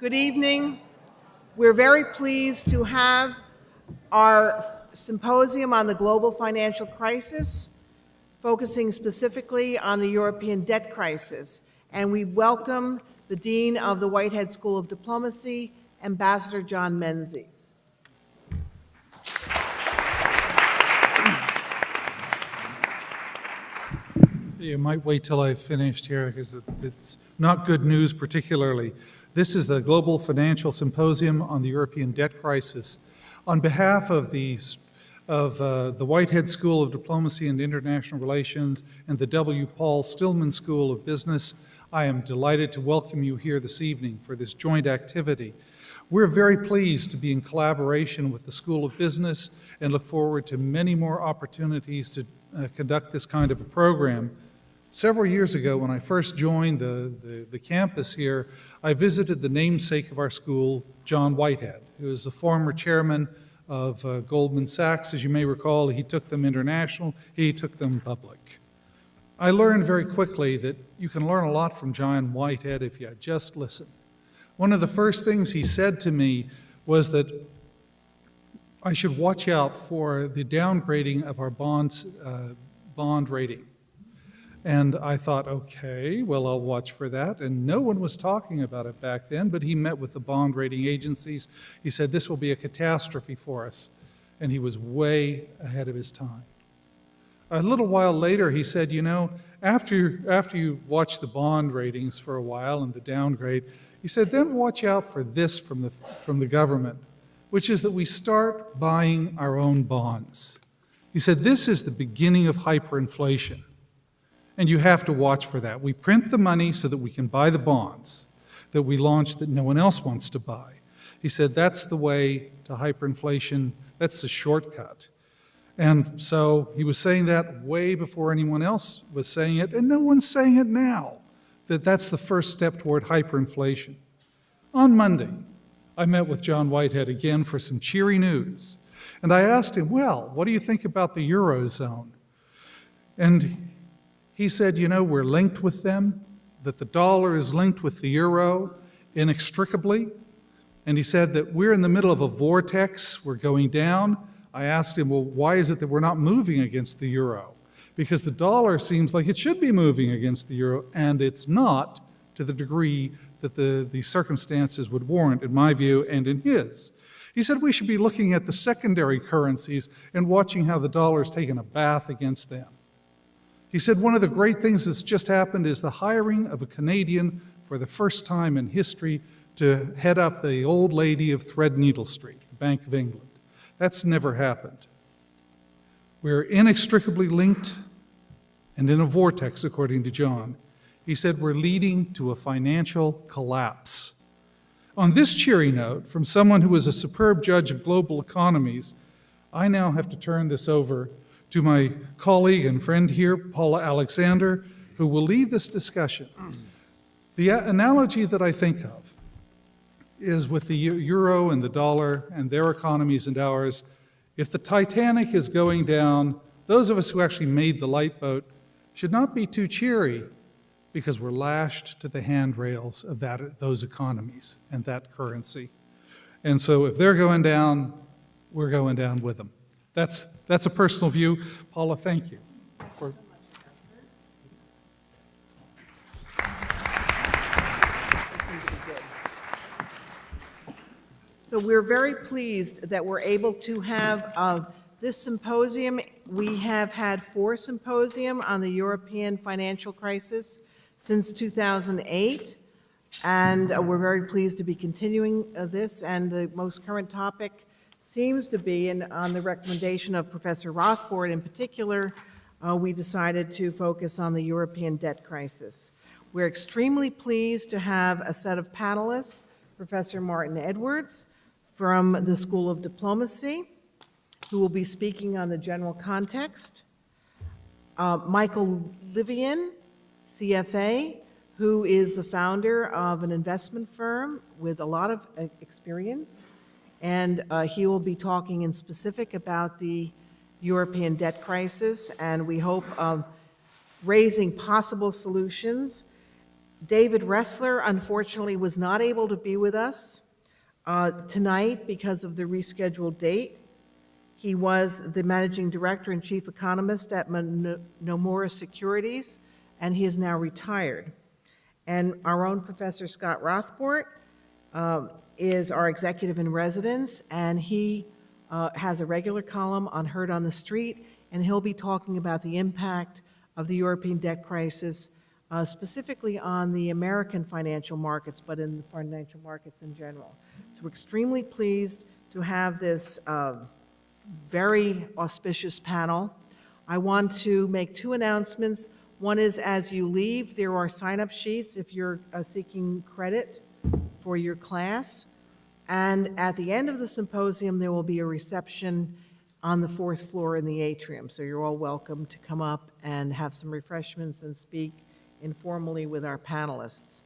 Good evening. We're very pleased to have our symposium on the global financial crisis, focusing specifically on the European debt crisis. And we welcome the Dean of the Whitehead School of Diplomacy, Ambassador John Menzies. You might wait till I've finished here because it's not good news particularly. This is the Global Financial Symposium on the European Debt Crisis. On behalf of the Whitehead School of Diplomacy and International Relations and the W. Paul Stillman School of Business, I am delighted to welcome you here this evening for this joint activity. We're very pleased to be in collaboration with the School of Business and look forward to many more opportunities to conduct this kind of a program. Several years ago, when I first joined the campus here, I visited the namesake of our school, John Whitehead, who is the former chairman of Goldman Sachs. As you may recall, he took them international, he took them public. I learned very quickly that you can learn a lot from John Whitehead if you just listen. One of the first things he said to me was that I should watch out for the downgrading of our bond rating. And I thought, okay, well, I'll watch for that. And no one was talking about it back then, but he met with the bond rating agencies. He said, this will be a catastrophe for us. And he was way ahead of his time. A little while later, he said, you know, after you watch the bond ratings for a while and the downgrade, he said, then watch out for this from the government, which is that we start buying our own bonds. He said, this is the beginning of hyperinflation. And you have to watch for that. We print the money so that we can buy the bonds that we launch that no one else wants to buy. He said that's the way to hyperinflation. That's the shortcut. And so he was saying that way before anyone else was saying it, and no one's saying it now, that that's the first step toward hyperinflation. On Monday, I met with John Whitehead again for some cheery news. And I asked him, well, what do you think about the Eurozone? And he said, you know, we're linked with them, that the dollar is linked with the euro inextricably. And he said that we're in the middle of a vortex, we're going down. I asked him, well, why is it that we're not moving against the euro? Because the dollar seems like it should be moving against the euro, and it's not to the degree that the circumstances would warrant, in my view and in his. He said we should be looking at the secondary currencies and watching how the dollar's taken a bath against them. He said one of the great things that's just happened is the hiring of a Canadian for the first time in history to head up the old lady of Threadneedle Street, the Bank of England. That's never happened. We're inextricably linked and in a vortex, according to John. He said we're leading to a financial collapse. On this cheery note, from someone who was a superb judge of global economies, I now have to turn this over to my colleague and friend here, Paula Alexander, who will lead this discussion. The analogy that I think of is with the euro and the dollar and their economies and ours. If the Titanic is going down, those of us who actually made the lifeboat should not be too cheery because we're lashed to the handrails of those economies and that currency. And so if they're going down, we're going down with them. That's a personal view. Paula, thank you. So we're very pleased that we're able to have this symposium. We have had 4 symposiums on the European financial crisis since 2008, and we're very pleased to be continuing this. And the most current topic seems to be, and on the recommendation of Professor Rothbard in particular, we decided to focus on the European debt crisis. We're extremely pleased to have a set of panelists, Professor Martin Edwards from the School of Diplomacy, who will be speaking on the general context, Michael Livian, CFA, who is the founder of an investment firm with a lot of experience, and he will be talking in specific about the European debt crisis, and we hope of raising possible solutions David Ressler, unfortunately, was not able to be with us tonight because of the rescheduled date. He was the managing director and chief economist at Nomura Securities, and he is now retired. And our own Professor Scott Rothbart is our executive in residence, and he has a regular column on Heard on the Street, and he'll be talking about the impact of the European debt crisis, specifically on the American financial markets, but in the financial markets in general. So we're extremely pleased to have this very auspicious panel. I want to make two announcements. One is, as you leave, there are sign-up sheets if you're seeking credit for your class. And at the end of the symposium, there will be a reception on the 4th floor in the atrium. So you're all welcome to come up and have some refreshments and speak informally with our panelists.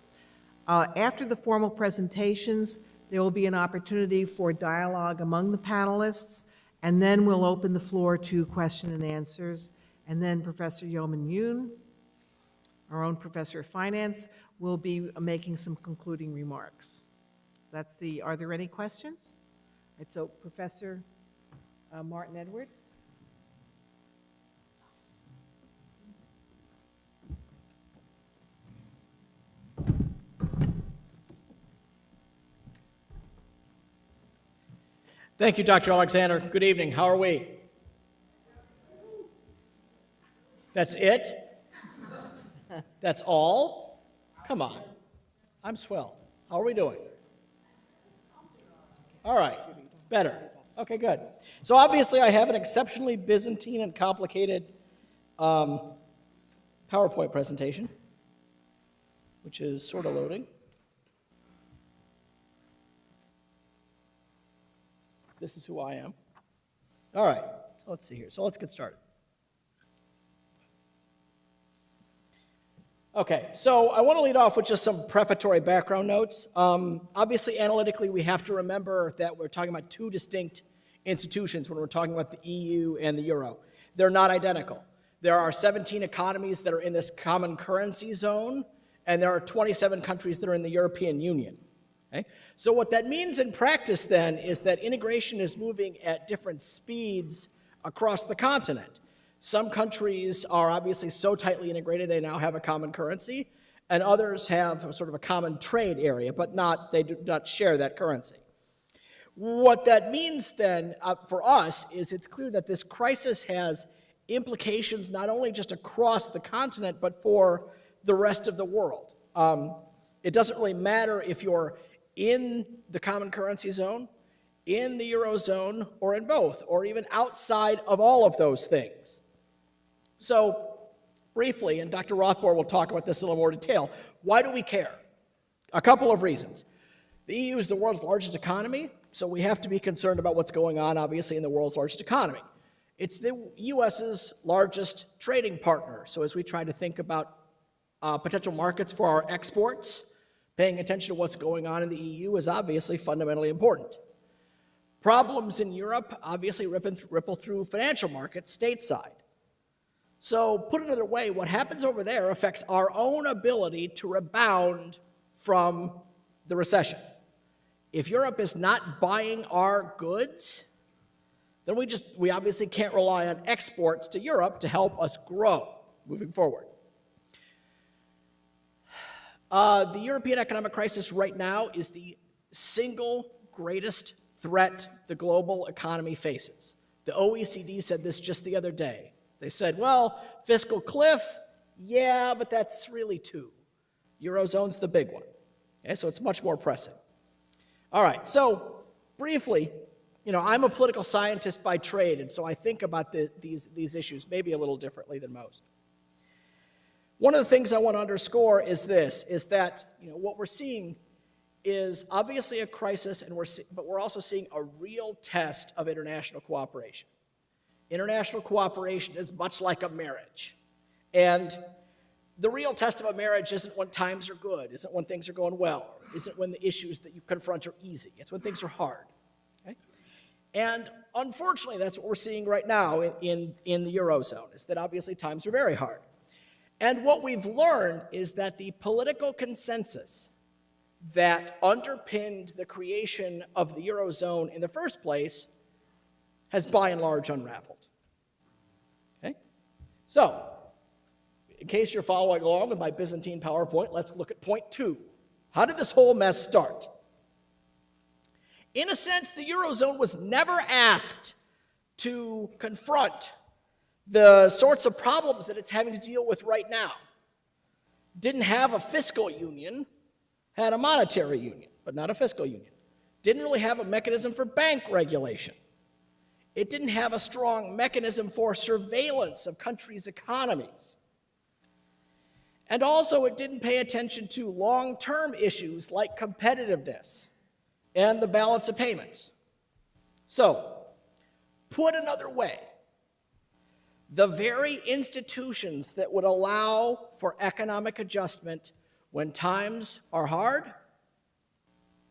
After the formal presentations, there will be an opportunity for dialogue among the panelists, and then we'll open the floor to question and answers. And then Professor Yeoman Yoon, our own professor of finance, will be making some concluding remarks. Are there any questions? All right, so Professor Martin Edwards. Thank you, Dr. Alexander. Good evening. How are we? That's it? That's all? Come on. I'm swell. How are we doing? All right. Better. Okay, good. So obviously I have an exceptionally Byzantine and complicated PowerPoint presentation, which is sort of loading. This is who I am. All right, so let's see here. So let's get started. Okay, so I want to lead off with just some prefatory background notes. Obviously, analytically, we have to remember that we're talking about two distinct institutions when we're talking about the EU and the euro. They're not identical. There are 17 economies that are in this common currency zone, and there are 27 countries that are in the European Union. Okay? So what that means in practice then is that integration is moving at different speeds across the continent. Some countries are obviously so tightly integrated they now have a common currency, and others have sort of a common trade area, but they do not share that currency. What that means then for us is it's clear that this crisis has implications not only just across the continent, but for the rest of the world. It doesn't really matter if you're in the common currency zone, in the Eurozone, or in both, or even outside of all of those things. So, briefly, and Dr. Rothbard will talk about this in a little more detail, why do we care? A couple of reasons. The EU is the world's largest economy, so we have to be concerned about what's going on, obviously, in the world's largest economy. It's the U.S.'s largest trading partner, so as we try to think about potential markets for our exports, paying attention to what's going on in the EU is obviously fundamentally important. Problems in Europe obviously ripple through financial markets stateside. So, put another way, what happens over there affects our own ability to rebound from the recession. If Europe is not buying our goods, then we obviously can't rely on exports to Europe to help us grow moving forward. The European economic crisis right now is the single greatest threat the global economy faces. The OECD said this just the other day. They said, well, fiscal cliff, yeah, but that's really two. Eurozone's the big one. Okay, so it's much more pressing. All right, so briefly, I'm a political scientist by trade, and so I think about these issues maybe a little differently than most. One of the things I want to underscore is that what we're seeing is obviously a crisis, but we're also seeing a real test of international cooperation. International cooperation is much like a marriage. And the real test of a marriage isn't when times are good, isn't when things are going well, isn't when the issues that you confront are easy. It's when things are hard. Okay? And unfortunately, that's what we're seeing right now in the Eurozone, is that obviously times are very hard. And what we've learned is that the political consensus that underpinned the creation of the Eurozone in the first place has by and large unraveled. Okay? So, in case you're following along with my Byzantine PowerPoint, let's look at point 2. How did this whole mess start? In a sense, the Eurozone was never asked to confront the sorts of problems that it's having to deal with right now. Didn't have a fiscal union, had a monetary union, but not a fiscal union. Didn't really have a mechanism for bank regulation. It didn't have a strong mechanism for surveillance of countries' economies. And also, it didn't pay attention to long-term issues like competitiveness and the balance of payments. So, put another way, the very institutions that would allow for economic adjustment when times are hard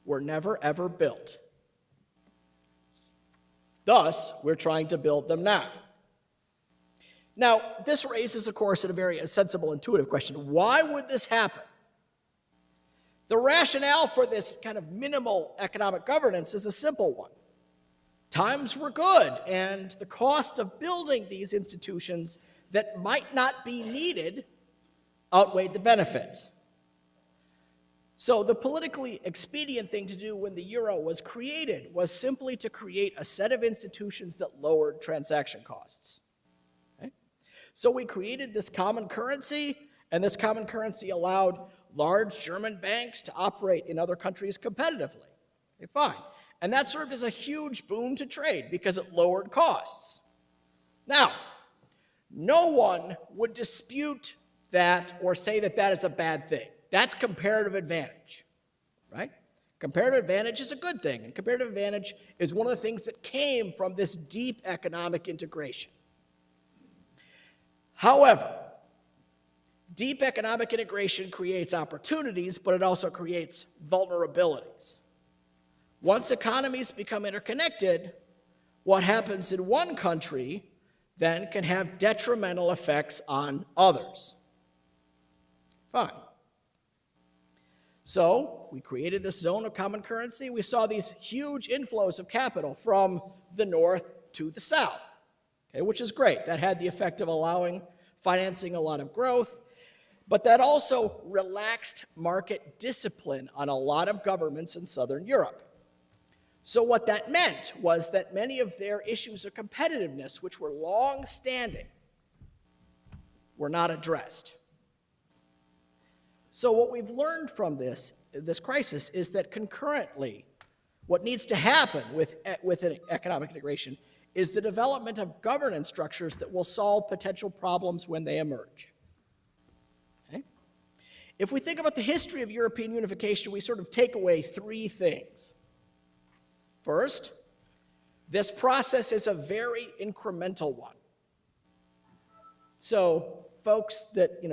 were never, ever built. Thus, we're trying to build them now. Now, this raises, of course, a very sensible, intuitive question. Why would this happen? The rationale for this kind of minimal economic governance is a simple one. Times were good, and the cost of building these institutions that might not be needed outweighed the benefits. So the politically expedient thing to do when the euro was created was simply to create a set of institutions that lowered transaction costs. Okay? So we created this common currency, and this common currency allowed large German banks to operate in other countries competitively. Okay, fine. And that served as a huge boon to trade because it lowered costs. Now, no one would dispute that or say that that is a bad thing. That's comparative advantage, right? Comparative advantage is a good thing, and comparative advantage is one of the things that came from this deep economic integration. However, deep economic integration creates opportunities, but it also creates vulnerabilities. Once economies become interconnected, what happens in one country then can have detrimental effects on others. Fine. So we created this zone of common currency. We saw these huge inflows of capital from the north to the south, okay, which is great. That had the effect of financing a lot of growth, but that also relaxed market discipline on a lot of governments in Southern Europe. So what that meant was that many of their issues of competitiveness, which were long-standing, were not addressed. So what we've learned from this crisis is that concurrently, what needs to happen with an economic integration is the development of governance structures that will solve potential problems when they emerge. Okay? If we think about the history of European unification, we sort of take away 3 things. First, this process is a very incremental one. So folks that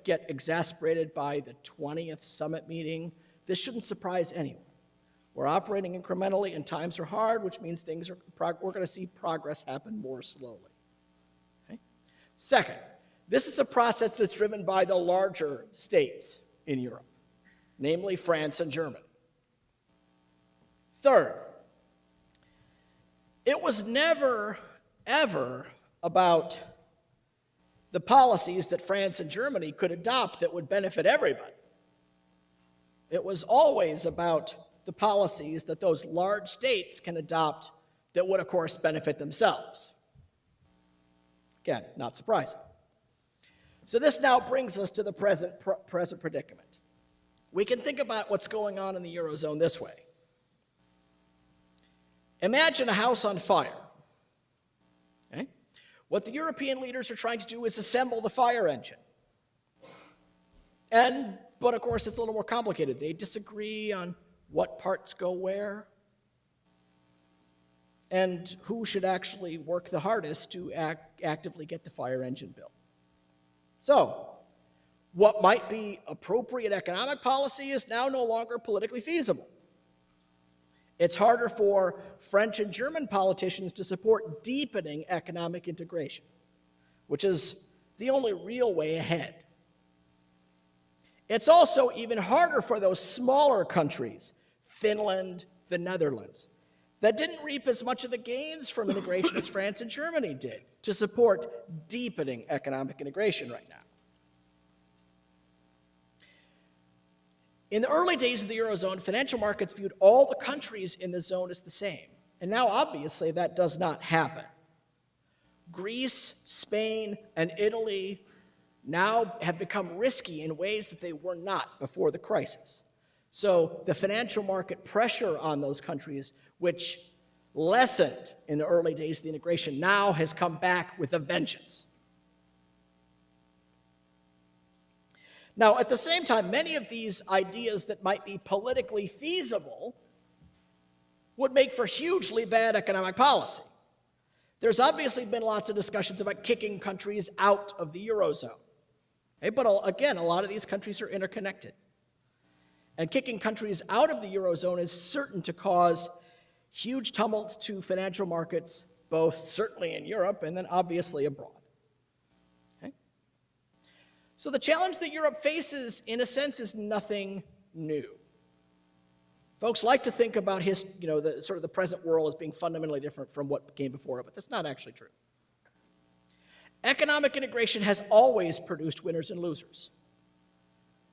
get exasperated by the 20th summit meeting, this shouldn't surprise anyone. We're operating incrementally, and times are hard, which means we're going to see progress happen more slowly. Okay? Second, this is a process that's driven by the larger states in Europe, namely France and Germany. Third, it was never, ever about the policies that France and Germany could adopt that would benefit everybody. It was always about the policies that those large states can adopt that would, of course, benefit themselves. Again, not surprising. So this now brings us to the present predicament. We can think about what's going on in the Eurozone this way. Imagine a house on fire. Okay? What the European leaders are trying to do is assemble the fire engine. But of course, it's a little more complicated. They disagree on what parts go where and who should actually work the hardest to actively get the fire engine built. So, what might be appropriate economic policy is now no longer politically feasible. It's harder for French and German politicians to support deepening economic integration, which is the only real way ahead. It's also even harder for those smaller countries, Finland, the Netherlands, that didn't reap as much of the gains from integration as France and Germany did to support deepening economic integration right now. In the early days of the Eurozone, financial markets viewed all the countries in the zone as the same. And now, obviously, that does not happen. Greece, Spain, and Italy now have become risky in ways that they were not before the crisis. So the financial market pressure on those countries, which lessened in the early days of the integration, now has come back with a vengeance. Now, at the same time, many of these ideas that might be politically feasible would make for hugely bad economic policy. There's obviously been lots of discussions about kicking countries out of the Eurozone. Okay, but again, a lot of these countries are interconnected. And kicking countries out of the Eurozone is certain to cause huge tumults to financial markets, both certainly in Europe and then obviously abroad. Okay? So the challenge that Europe faces, in a sense, is nothing new. Folks like to think about the present world as being fundamentally different from what came before it, but that's not actually true. Economic integration has always produced winners and losers.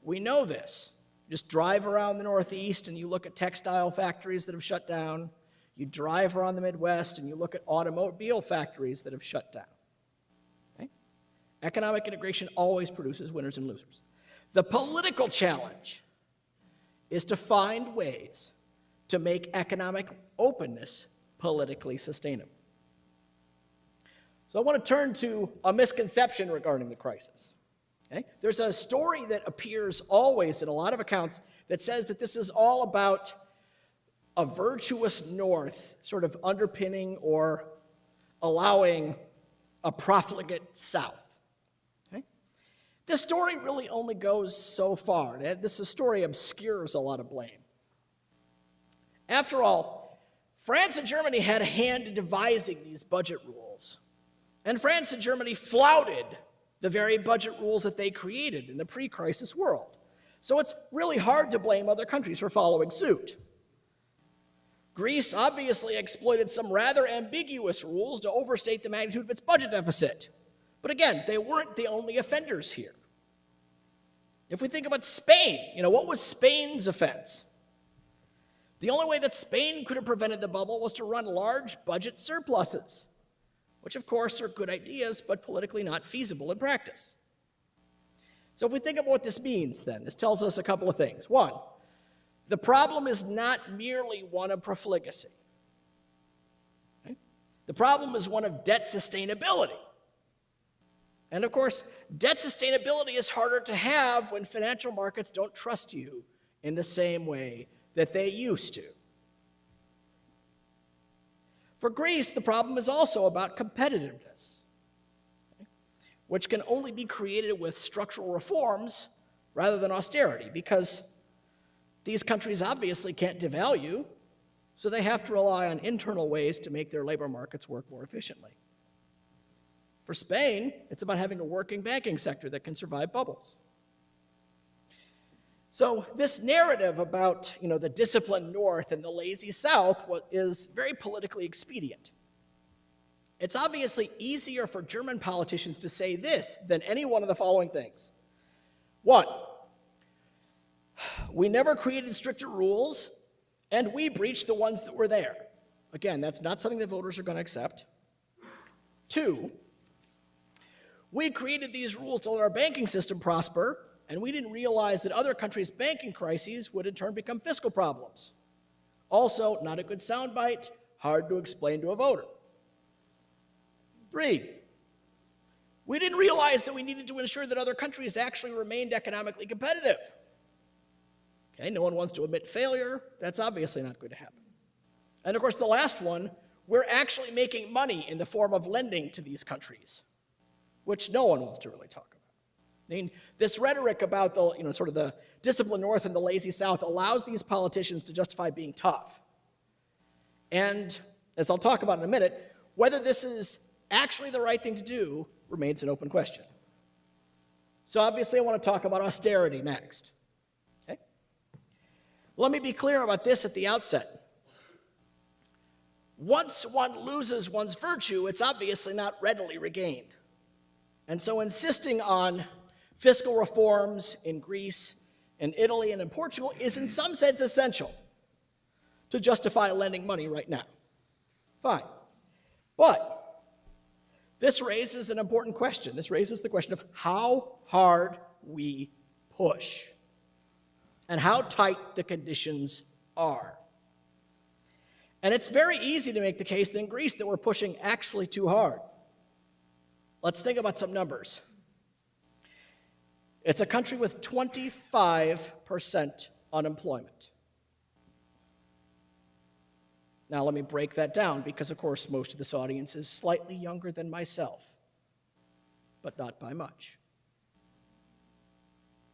We know this. Just drive around the Northeast and you look at textile factories that have shut down. You drive around the Midwest and you look at automobile factories that have shut down. Okay? Economic integration always produces winners and losers. The political challenge is to find ways to make economic openness politically sustainable. So I want to turn to a misconception regarding the crisis. Okay? There's a story that appears always in a lot of accounts that says that this is all about a virtuous North sort of underpinning or allowing a profligate South. Okay? This story really only goes so far. This story obscures a lot of blame. After all, France and Germany had a hand in devising these budget rules. And France and Germany flouted the very budget rules that they created in the pre-crisis world. So it's really hard to blame other countries for following suit. Greece obviously exploited some rather ambiguous rules to overstate the magnitude of its budget deficit. But again, they weren't the only offenders here. If we think about Spain, what was Spain's offense? The only way that Spain could have prevented the bubble was to run large budget surpluses, which of course are good ideas, but politically not feasible in practice. So if we think about what this means then, this tells us a couple of things. One, the problem is not merely one of profligacy. Okay? The problem is one of debt sustainability. And of course, debt sustainability is harder to have when financial markets don't trust you in the same way that they used to. For Greece, the problem is also about competitiveness, which can only be created with structural reforms rather than austerity, because these countries obviously can't devalue, so they have to rely on internal ways to make their labor markets work more efficiently. For Spain, it's about having a working banking sector that can survive bubbles. So this narrative about the disciplined North and the lazy South is very politically expedient. It's obviously easier for German politicians to say this than any one of the following things. One, we never created stricter rules, and we breached the ones that were there. Again, that's not something that voters are going to accept. Two, we created these rules to let our banking system prosper, and we didn't realize that other countries' banking crises would in turn become fiscal problems. Also, not a good soundbite, hard to explain to a voter. Three, we didn't realize that we needed to ensure that other countries actually remained economically competitive. Okay, no one wants to admit failure. That's obviously not going to happen. And of course, the last one, we're actually making money in the form of lending to these countries, which no one wants to really talk about. I mean, this rhetoric about the, sort of the disciplined North and the lazy South allows these politicians to justify being tough. And as I'll talk about in a minute, whether this is actually the right thing to do remains an open question. So obviously I want to talk about austerity next. Okay? Let me be clear about this at the outset. Once one loses one's virtue, it's obviously not readily regained. And so insisting on fiscal reforms in Greece and Italy and in Portugal is in some sense essential to justify lending money right now. Fine. But this raises an important question. This raises the question of how hard we push and how tight the conditions are. And it's very easy to make the case that in Greece that we're pushing actually too hard. Let's think about some numbers. It's a country with 25% unemployment. Now let me break that down because, of course, most of this audience is slightly younger than myself, but not by much.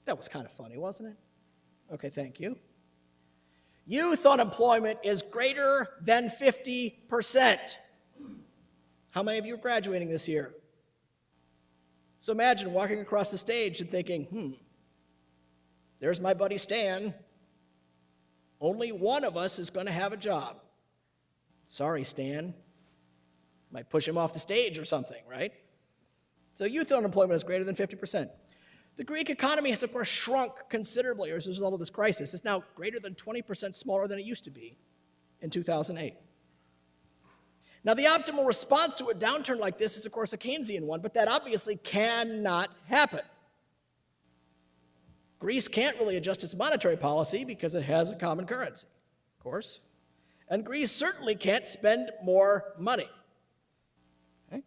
That was kind of funny, wasn't it? Okay, thank you. Youth unemployment is greater than 50%. How many of you are graduating this year? So imagine walking across the stage and thinking, there's my buddy Stan. Only one of us is going to have a job. Sorry, Stan. Might push him off the stage or something, right? So youth unemployment is greater than 50%. The Greek economy has, of course, shrunk considerably as a result of this crisis. It's now greater than 20% smaller than it used to be in 2008. Now, the optimal response to a downturn like this is, of course, a Keynesian one, but that obviously cannot happen. Greece can't really adjust its monetary policy because it has a common currency, of course. And Greece certainly can't spend more money. Okay?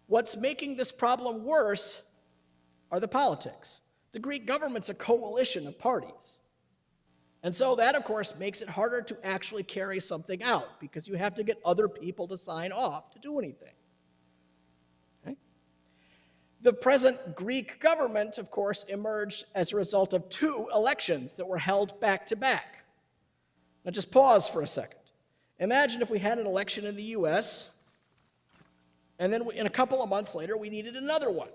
What's making this problem worse are the politics. The Greek government's a coalition of parties. And so that, of course, makes it harder to actually carry something out because you have to get other people to sign off to do anything. Okay? The present Greek government, of course, emerged as a result of 2 elections that were held back to back. Now just pause for a second. Imagine if we had an election in the US, and then in a couple of months later, we needed another one.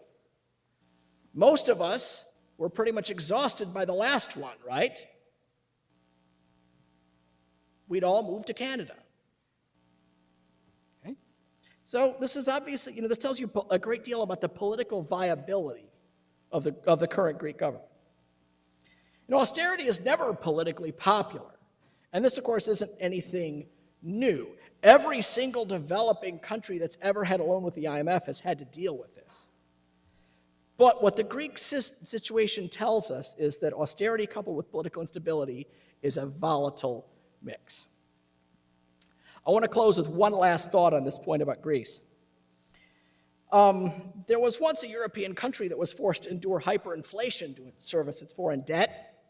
Most of us were pretty much exhausted by the last one, right? We'd all move to Canada. Okay? So this is obviously, this tells you a great deal about the political viability of the current Greek government. Austerity is never politically popular. And this, of course, isn't anything new. Every single developing country that's ever had a loan with the IMF has had to deal with this. But what the Greek situation tells us is that austerity coupled with political instability is a volatile mix. I want to close with one last thought on this point about Greece. There was once a European country that was forced to endure hyperinflation to service its foreign debt.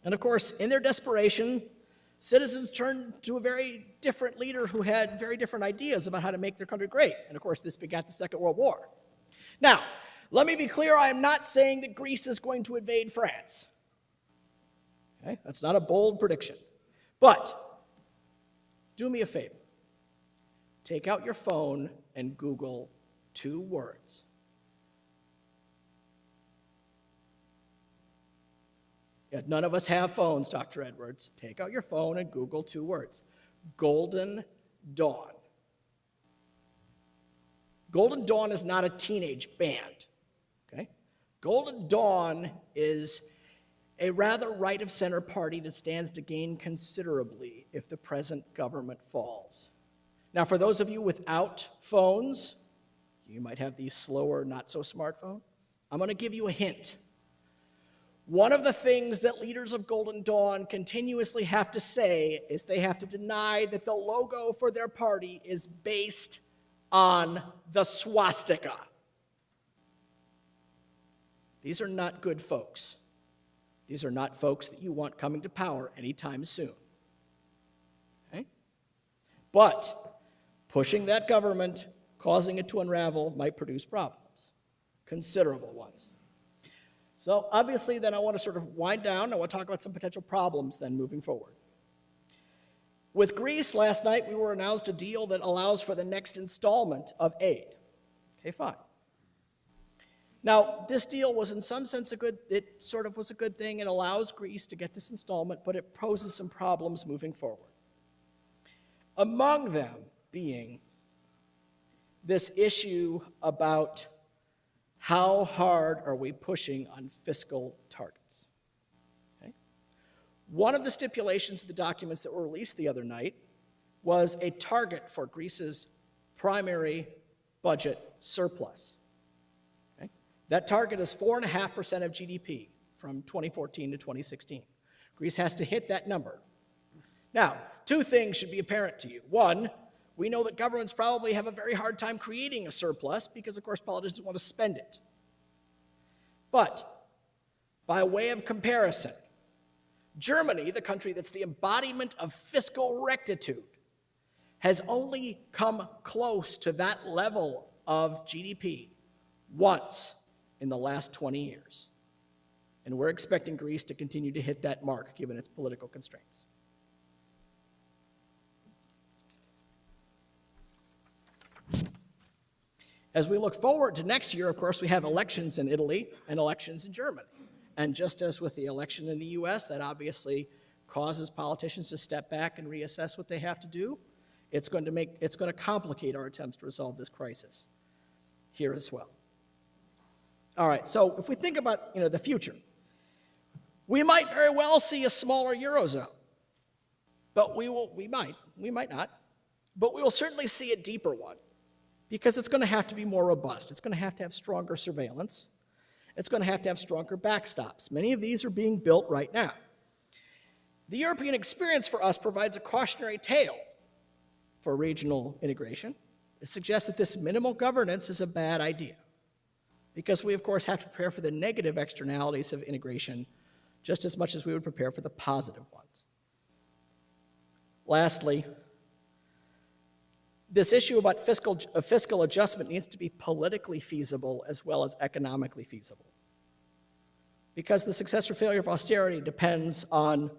And of course, in their desperation, citizens turned to a very different leader who had very different ideas about how to make their country great. And of course, this begat the Second World War. Now, let me be clear, I am not saying that Greece is going to invade France. Okay? That's not a bold prediction. But do me a favor. Take out your phone and Google 2 words. Yeah, none of us have phones, Dr. Edwards. Take out your phone and Google 2 words. Golden Dawn. Golden Dawn is not a teenage band. Okay? Golden Dawn is a rather right-of-center party that stands to gain considerably if the present government falls. Now, for those of you without phones, you might have the slower, not-so-smart phone. I'm going to give you a hint. One of the things that leaders of Golden Dawn continuously have to say is they have to deny that the logo for their party is based on the swastika. These are not good folks. These are not folks that you want coming to power anytime soon. Okay? But pushing that government, causing it to unravel, might produce problems, considerable ones. So obviously then I want to sort of wind down. I want to talk about some potential problems then moving forward. With Greece, last night we were announced a deal that allows for the next installment of aid. Okay, fine. Now, this deal was in some sense it sort of was a good thing. It allows Greece to get this installment, but it poses some problems moving forward. Among them being this issue about how hard are we pushing on fiscal targets. Okay? One of the stipulations of the documents that were released the other night was a target for Greece's primary budget surplus. Okay? That target is 4.5% of GDP from 2014 to 2016. Greece has to hit that number. Now, two things should be apparent to you. One, we know that governments probably have a very hard time creating a surplus because, of course, politicians want to spend it. But, by way of comparison, Germany, the country that's the embodiment of fiscal rectitude, has only come close to that level of GDP once in the last 20 years. And we're expecting Greece to continue to hit that mark given its political constraints. As we look forward to next year, of course, we have elections in Italy and elections in Germany. And just as with the election in the US, that obviously causes politicians to step back and reassess what they have to do, it's going to complicate our attempts to resolve this crisis here as well. All right, so if we think about the future, we might very well see a smaller Eurozone. But we might not, but we will certainly see a deeper one, because it's going to have to be more robust. It's going to have stronger surveillance. It's going to have stronger backstops. Many of these are being built right now. The European experience for us provides a cautionary tale for regional integration. It suggests that this minimal governance is a bad idea, because we, of course, have to prepare for the negative externalities of integration just as much as we would prepare for the positive ones. Lastly, this issue about fiscal adjustment needs to be politically feasible as well as economically feasible, because the success or failure of austerity depends on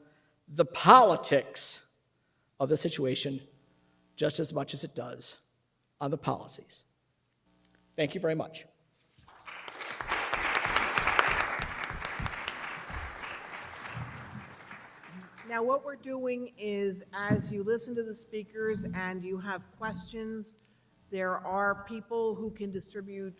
the politics of the situation just as much as it does on the policies. Thank you very much. Now, what we're doing is, as you listen to the speakers and you have questions, there are people who can distribute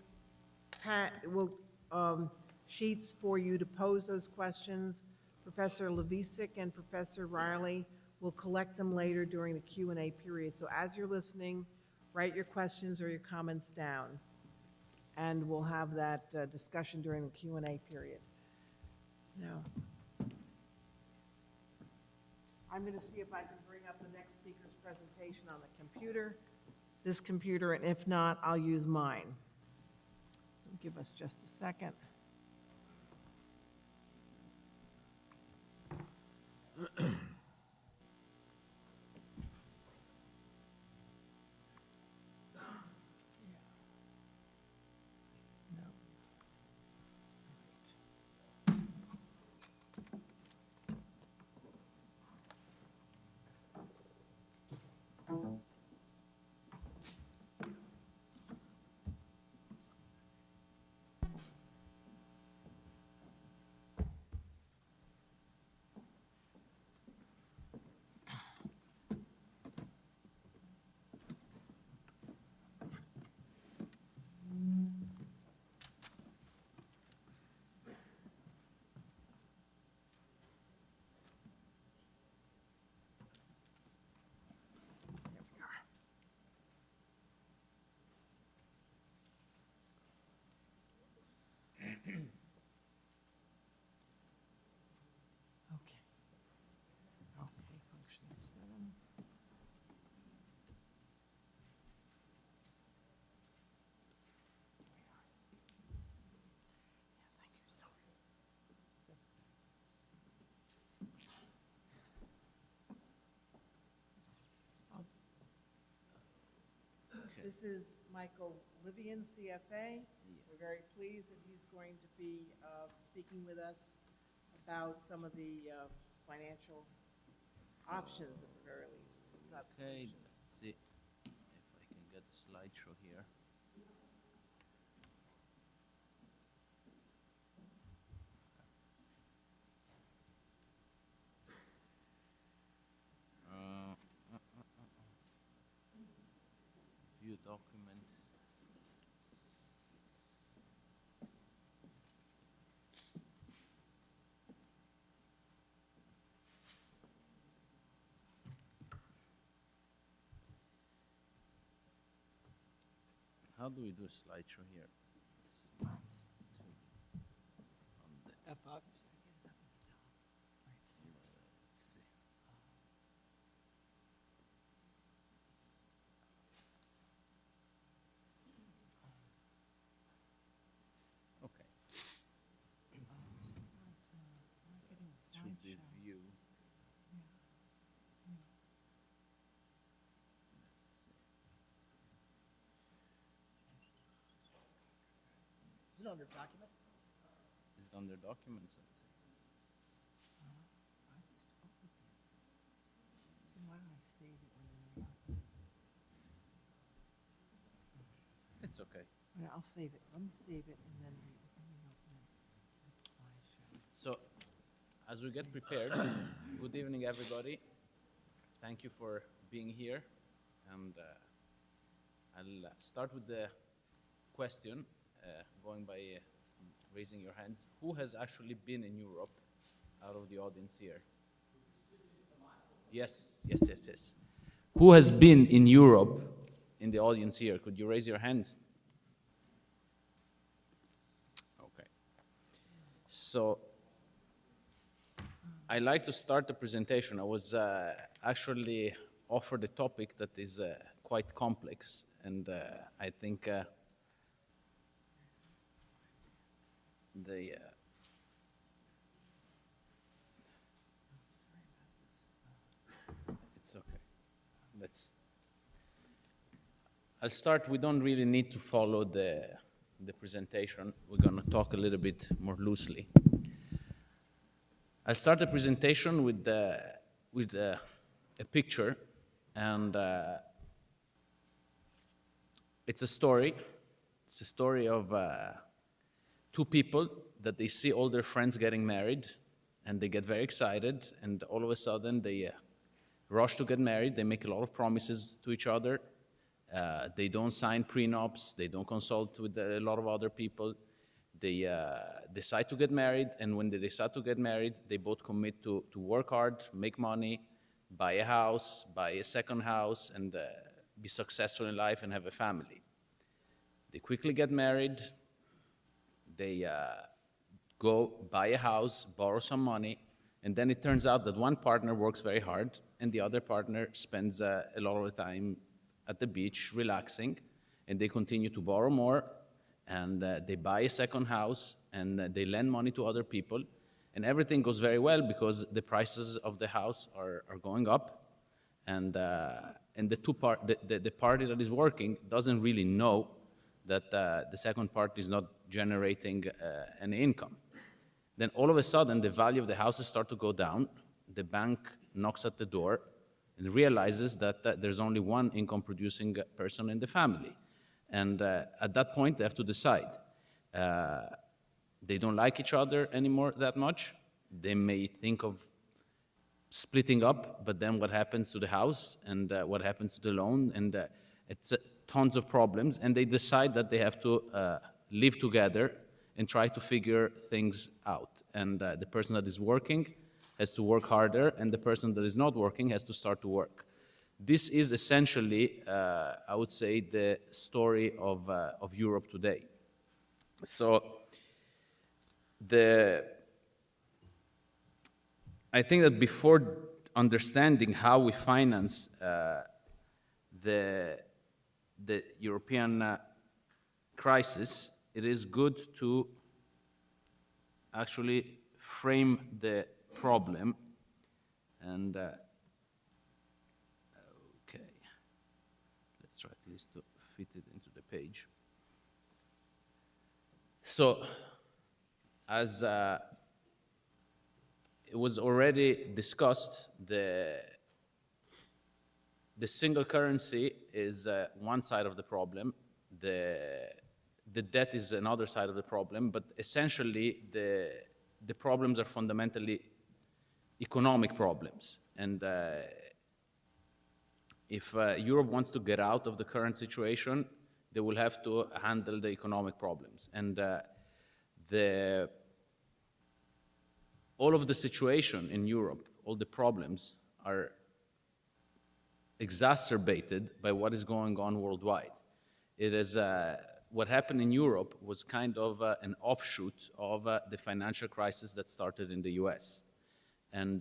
sheets for you to pose those questions. Professor Levisic and Professor Riley will collect them later during the Q&A period. So as you're listening, write your questions or your comments down, and we'll have that discussion during the Q&A period. Now, I'm going to see if I can bring up the next speaker's presentation on the computer, this computer, and if not, I'll use mine. So give us just a second. This is Michael Livian, CFA. We're very pleased that he's going to be speaking with us about some of the financial options at the very least. Not Okay, solutions. let's see if I can get the slideshow here. document. How do we do a slideshow here? It's not on the, F5. let's see. Okay. Should be view. Is it under document? Is it under documents? Let's see. Why don't I save it when you're It's okay. I'll save it. Let me save it and then open it. Slideshow. So, as we get prepared, good evening, everybody. Thank you for being here. And I'll start with the question, going by raising your hands. Who has actually been in Europe out of the audience here? Yes. Who has been in Europe in the audience here? Could you raise your hands? Okay. So, I like to start the presentation. I was actually offered a topic that is quite complex, and I think it's okay. I'll start. We don't really need to follow the presentation. We're going to talk a little bit more loosely. I'll start the presentation with a picture, and it's a story. It's a story of two people that they see all their friends getting married, and they get very excited, and all of a sudden they rush to get married. They make a lot of promises to each other. They don't sign prenups. They don't consult with a lot of other people. They decide to get married, and when they decide to get married, they both commit to work hard, make money, buy a house, buy a second house, and be successful in life and have a family. They quickly get married. They go buy a house, borrow some money, and then it turns out that one partner works very hard, and the other partner spends a lot of the time at the beach relaxing, and they continue to borrow more, and they buy a second house, and they lend money to other people, and everything goes very well because the prices of the house are going up, and the party that is working doesn't really know that the second party is not generating any income. Then all of a sudden, the value of the houses start to go down. The bank knocks at the door and realizes that there's only one income-producing person in the family. And at that point, they have to decide. They don't like each other anymore that much. They may think of splitting up, but then what happens to the house and what happens to the loan? And it's tons of problems. And they decide that they have to live together and try to figure things out. And the person that is working has to work harder, and the person that is not working has to start to work. This is essentially, I would say, the story of Europe today. So I think that before understanding how we finance the European crisis, it is good to actually frame the problem. And okay, let's try at least to fit it into the page. So, as it was already discussed, the single currency is one side of the problem. The debt is another side of the problem, but essentially the problems are fundamentally economic problems. And if Europe wants to get out of the current situation, they will have to handle the economic problems. And all of the situation in Europe, all the problems are exacerbated by what is going on worldwide. It is, what happened in Europe was kind of an offshoot of the financial crisis that started in the US. And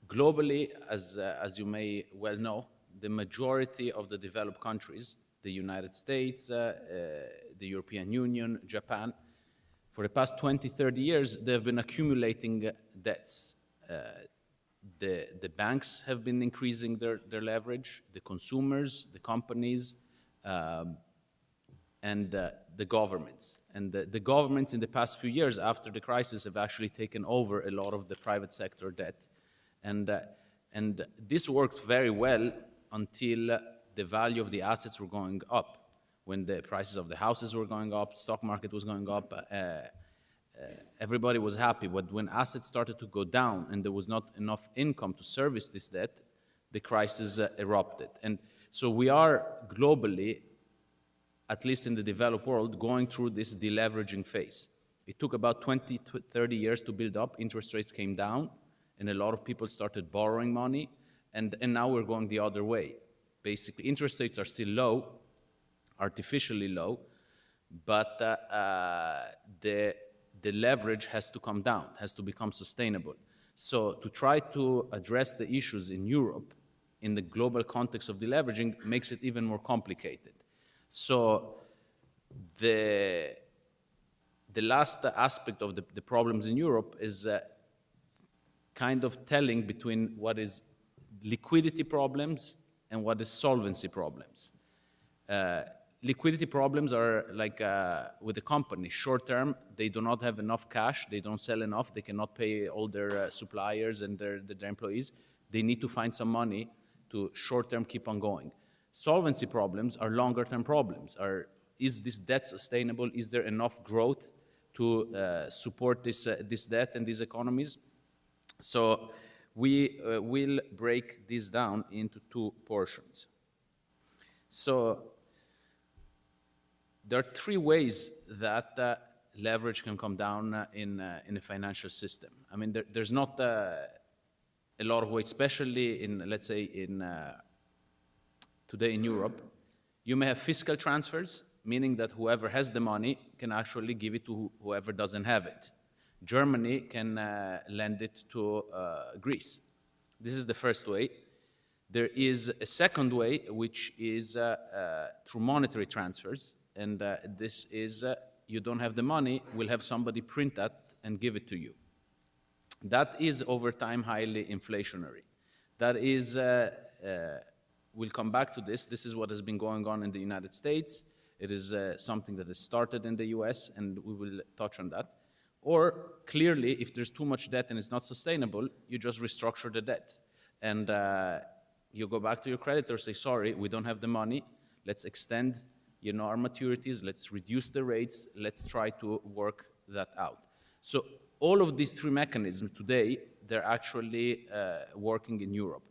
globally, as you may well know, the majority of the developed countries, the United States, the European Union, Japan, for the past 20, 30 years, they've been accumulating debts. The banks have been increasing their leverage, the consumers, the companies, and the governments. And the governments in the past few years after the crisis have actually taken over a lot of the private sector debt. And this worked very well until the value of the assets were going up. When the prices of the houses were going up, stock market was going up, everybody was happy. But when assets started to go down and there was not enough income to service this debt, the crisis erupted. And so we are globally, at least in the developed world, going through this deleveraging phase. It took about 20 to 30 years to build up. Interest rates came down, and a lot of people started borrowing money, and now we're going the other way. Basically, interest rates are still low, artificially low, but the leverage has to come down, has to become sustainable. So to try to address the issues in Europe in the global context of deleveraging makes it even more complicated. So the last aspect of the problems in Europe is kind of telling between what is liquidity problems and what is solvency problems. Liquidity problems are like with the company. Short term, they do not have enough cash, they don't sell enough, they cannot pay all their suppliers and their employees. They need to find some money to short term keep on going. Solvency problems are longer term problems. Is this debt sustainable? Is there enough growth to support this debt and these economies? So we will break this down into two portions. So there are three ways that leverage can come down in a financial system. I mean, there's not a lot of ways, especially in, let's say, today in Europe. You may have fiscal transfers, meaning that whoever has the money can actually give it to whoever doesn't have it. Germany can lend it to Greece. This is the first way. There is a second way, which is through monetary transfers. And this is, you don't have the money, we'll have somebody print that and give it to you. That is, over time, highly inflationary. That is, we'll come back to this. This is what has been going on in the United States. It is something that has started in the US, and we will touch on that. Or, clearly, if there's too much debt and it's not sustainable, you just restructure the debt. And you go back to your creditor, say, sorry, we don't have the money, let's extend our maturities, let's reduce the rates, let's try to work that out. So all of these three mechanisms today, they're actually working in Europe.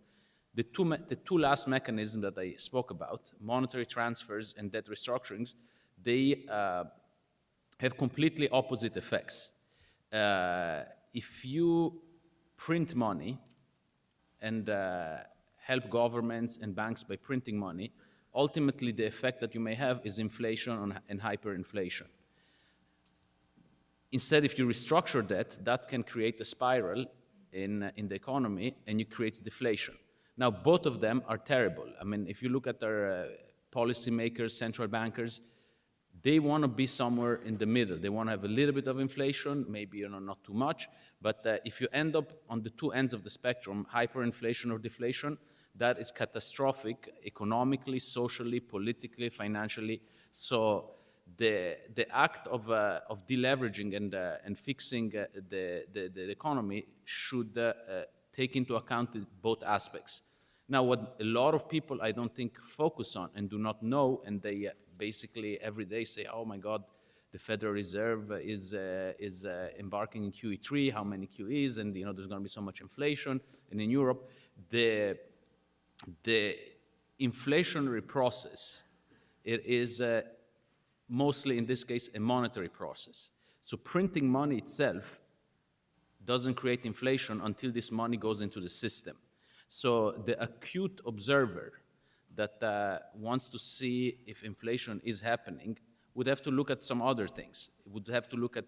The two last mechanisms that I spoke about, monetary transfers and debt restructurings, they have completely opposite effects. If you print money and help governments and banks by printing money, ultimately, the effect that you may have is inflation and hyperinflation. Instead, if you restructure debt, that can create a spiral in the economy, and it creates deflation. Now, both of them are terrible. I mean, if you look at our policymakers, central bankers, they want to be somewhere in the middle. They want to have a little bit of inflation, maybe not too much. But if you end up on the two ends of the spectrum, hyperinflation or deflation, that is catastrophic economically, socially, politically, financially. So the act of deleveraging and fixing the economy should take into account both aspects. Now, what a lot of people, I don't think, focus on and do not know, and they basically every day say, oh my God, the Federal Reserve is embarking in QE3, how many QEs, and there's going to be so much inflation. And in Europe, the inflationary process, it is mostly, in this case, a monetary process. So printing money itself doesn't create inflation until this money goes into the system. So the acute observer that wants to see if inflation is happening would have to look at some other things. It would have to look at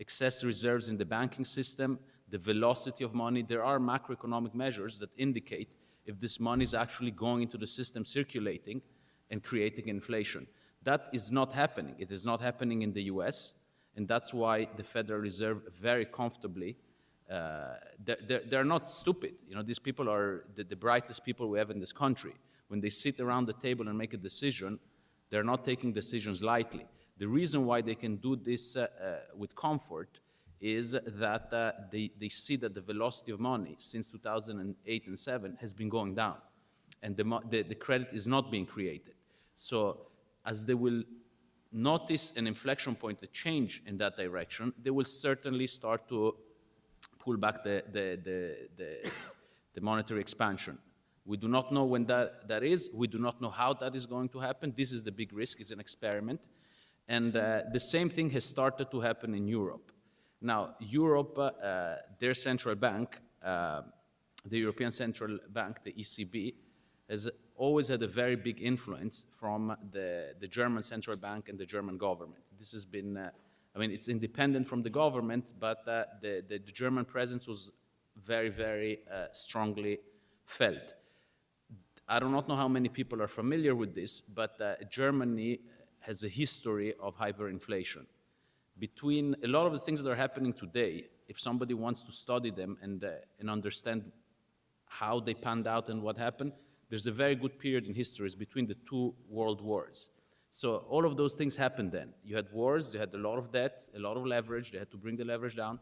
excess reserves in the banking system, the velocity of money. There are macroeconomic measures that indicate if this money is actually going into the system, circulating, and creating inflation. That is not happening. It is not happening in the US, and that's why the Federal Reserve very comfortably, they're not stupid. You know, these people are the brightest people we have in this country. When they sit around the table and make a decision, they're not taking decisions lightly. The reason why they can do this with comfort is that they see that the velocity of money since 2008 and 7 has been going down, and the credit is not being created. So as they will notice an inflection point, a change in that direction, they will certainly start to pull back the monetary expansion. We do not know when that is. We do not know how that is going to happen. This is the big risk. It's an experiment. And the same thing has started to happen in Europe. Now, Europe, their central bank, the European Central Bank, the ECB, has always had a very big influence from the German central bank and the German government. This has been, I mean, it's independent from the government, but the German presence was very, very strongly felt. I do not know how many people are familiar with this, but Germany has a history of hyperinflation. Between a lot of the things that are happening today, if somebody wants to study them and understand how they panned out and what happened, there's a very good period in history between the two world wars. So all of those things happened then. You had wars, you had a lot of debt, a lot of leverage, they had to bring the leverage down.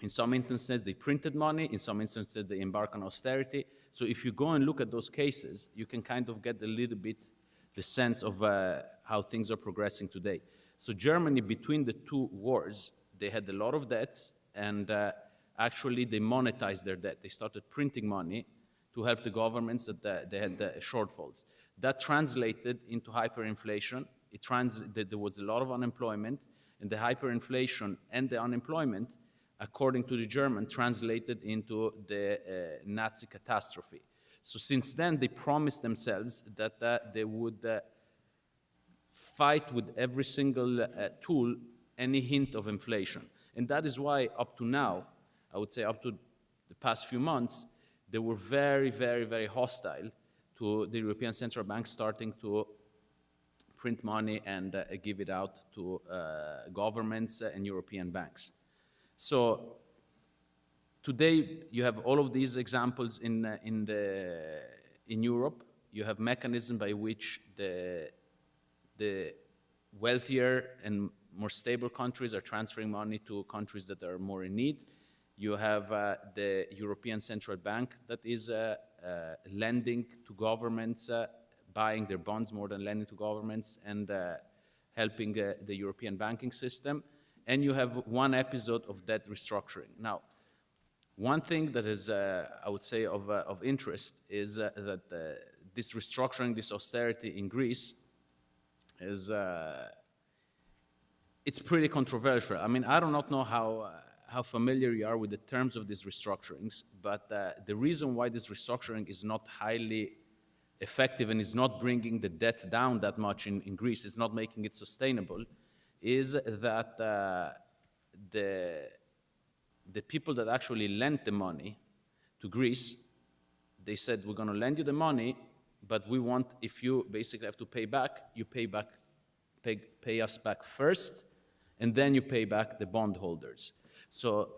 In some instances, they printed money. In some instances, they embark on austerity. So if you go and look at those cases, you can kind of get a little bit the sense of how things are progressing today. So Germany, between the two wars, they had a lot of debts, and actually they monetized their debt. They started printing money to help the governments that they had shortfalls. That translated into hyperinflation. There was a lot of unemployment, and the hyperinflation and the unemployment, according to the German, translated into the Nazi catastrophe. So since then, they promised themselves that they would fight with every single tool any hint of inflation. And that is why up to now, I would say up to the past few months, they were very, very, very hostile to the European Central Bank starting to print money and give it out to governments and European banks. So today you have all of these examples in Europe. You have mechanisms by which the wealthier and more stable countries are transferring money to countries that are more in need. You have the European Central Bank that is lending to governments, buying their bonds more than lending to governments, and helping the European banking system. And you have one episode of debt restructuring. Now, one thing that is, I would say, of interest is that this restructuring, this austerity in Greece, is it's pretty controversial. I mean, I do not know how familiar you are with the terms of these restructurings, but the reason why this restructuring is not highly effective and is not bringing the debt down that much in Greece, it's not making it sustainable, is that the people that actually lent the money to Greece, they said, we're going to lend you the money, but we want, if you basically have to pay back, you pay us back first, and then you pay back the bondholders. So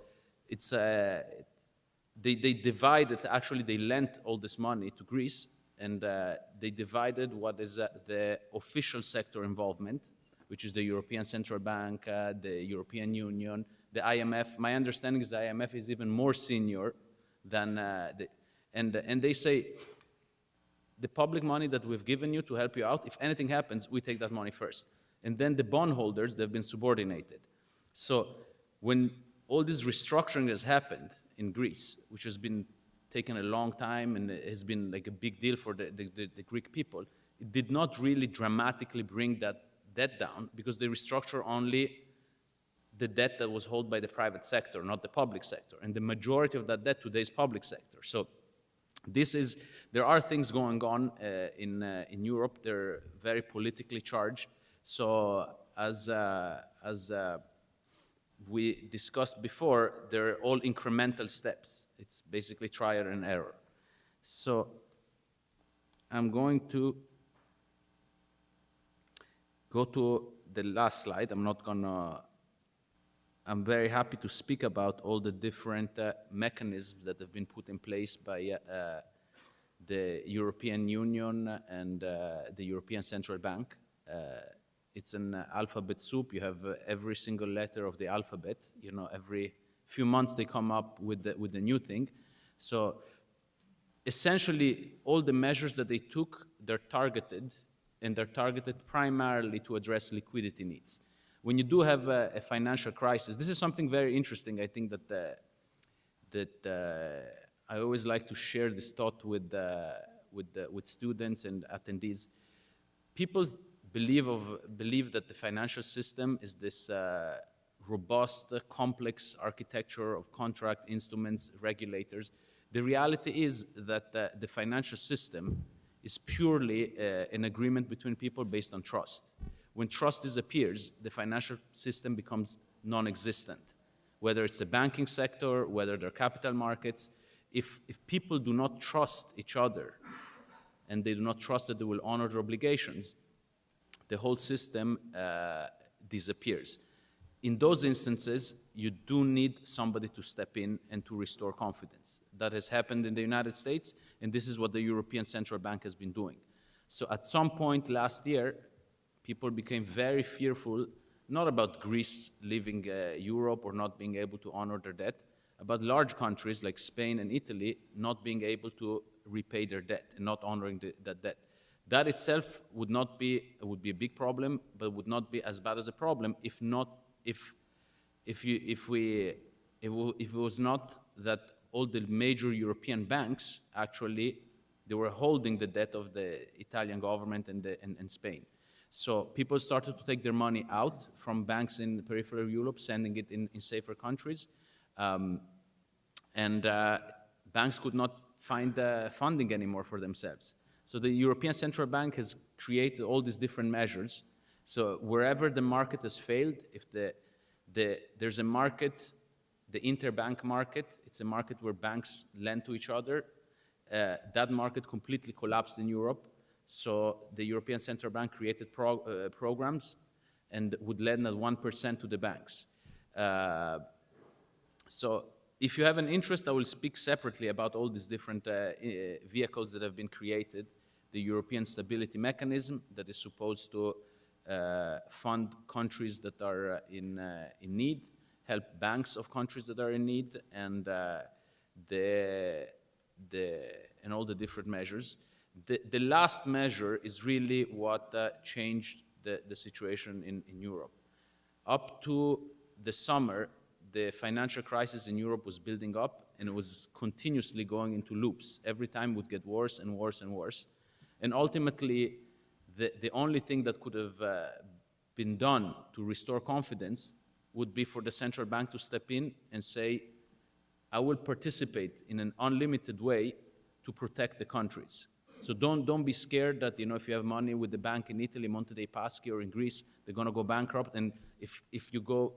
it's they divided, actually they lent all this money to Greece, and they divided what is the official sector involvement, which is the European Central Bank, the European Union, the IMF. My understanding is the IMF is even more senior than and they say, the public money that we've given you to help you out, if anything happens, we take that money first. And then the bondholders, they've been subordinated. So when all this restructuring has happened in Greece, which has been taken a long time and it has been like a big deal for the Greek people, it did not really dramatically bring that debt down because they restructure only the debt that was held by the private sector, not the public sector. And the majority of that debt today is public sector. So there are things going on in Europe. They're very politically charged. So as we discussed before, they're all incremental steps. It's basically trial and error. So I'm going to go to the last slide. I'm very happy to speak about all the different mechanisms that have been put in place by the European Union and the European Central Bank. It's an alphabet soup. You have every single letter of the alphabet. You know, every few months they come up with the new thing. So essentially, all the measures that they took, they're targeted, and they're targeted primarily to address liquidity needs. When you do have a financial crisis, this is something very interesting. I think that I always like to share this thought with students and attendees. People believe that the financial system is this robust, complex architecture of contract instruments, regulators. The reality is that the financial system is purely an agreement between people based on trust. When trust disappears, the financial system becomes non-existent. Whether it's the banking sector, whether they're capital markets, if people do not trust each other and they do not trust that they will honor their obligations, the whole system disappears. In those instances, you do need somebody to step in and to restore confidence. That has happened in the United States, and this is what the European Central Bank has been doing. So at some point last year, people became very fearful, not about Greece leaving Europe or not being able to honor their debt, about large countries like Spain and Italy not being able to repay their debt and not honoring that debt. That itself would be a big problem, but would not be as bad as a problem if it was not that all the major European banks actually they were holding the debt of the Italian government and Spain. So people started to take their money out from banks in peripheral Europe, sending it in safer countries, and banks could not find funding anymore for themselves. So the European Central Bank has created all these different measures. So wherever the market has failed, if there's a market, the interbank market, it's a market where banks lend to each other, that market completely collapsed in Europe. So the European Central Bank created programs and would lend at 1% to the banks. So if you have an interest, I will speak separately about all these different vehicles that have been created. The European Stability Mechanism that is supposed to fund countries that are in need, help banks of countries that are in need, and all the different measures. The last measure is really what changed the situation in Europe. Up to the summer, the financial crisis in Europe was building up, and it was continuously going into loops. Every time it would get worse and worse and worse. And ultimately, the only thing that could have been done to restore confidence would be for the central bank to step in and say, I will participate in an unlimited way to protect the countries. So don't be scared that, if you have money with the bank in Italy, Monte dei Paschi, or in Greece, they're going to go bankrupt. And if you go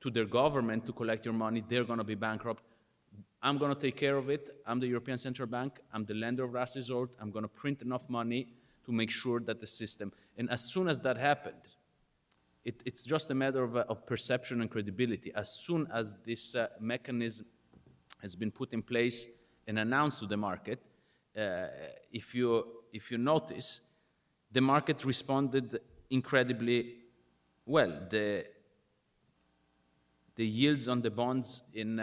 to their government to collect your money, they're going to be bankrupt. I'm going to take care of it. I'm the European Central Bank. I'm the lender of last resort. I'm going to print enough money to make sure that the system. And as soon as that happened, it's just a matter of perception and credibility. As soon as this mechanism has been put in place and announced to the market, if you notice, the market responded incredibly well. The yields on the bonds in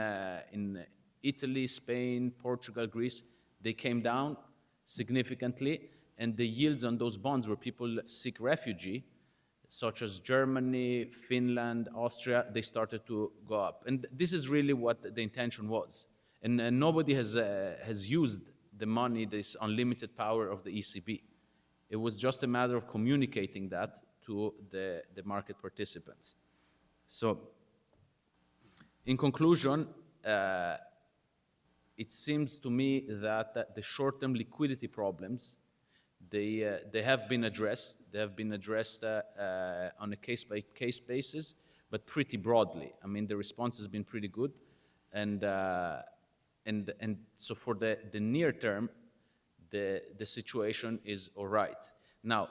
Italy, Spain, Portugal, Greece, they came down significantly, and the yields on those bonds where people seek refuge, such as Germany, Finland, Austria, they started to go up. And this is really what the intention was. And nobody has used the money, this unlimited power of the ECB. It was just a matter of communicating that to the market participants. So, in conclusion, it seems to me that the short-term liquidity problems, they have been addressed. They have been addressed on a case-by-case basis, but pretty broadly. I mean, the response has been pretty good, and so for the near term, the situation is all right. Now,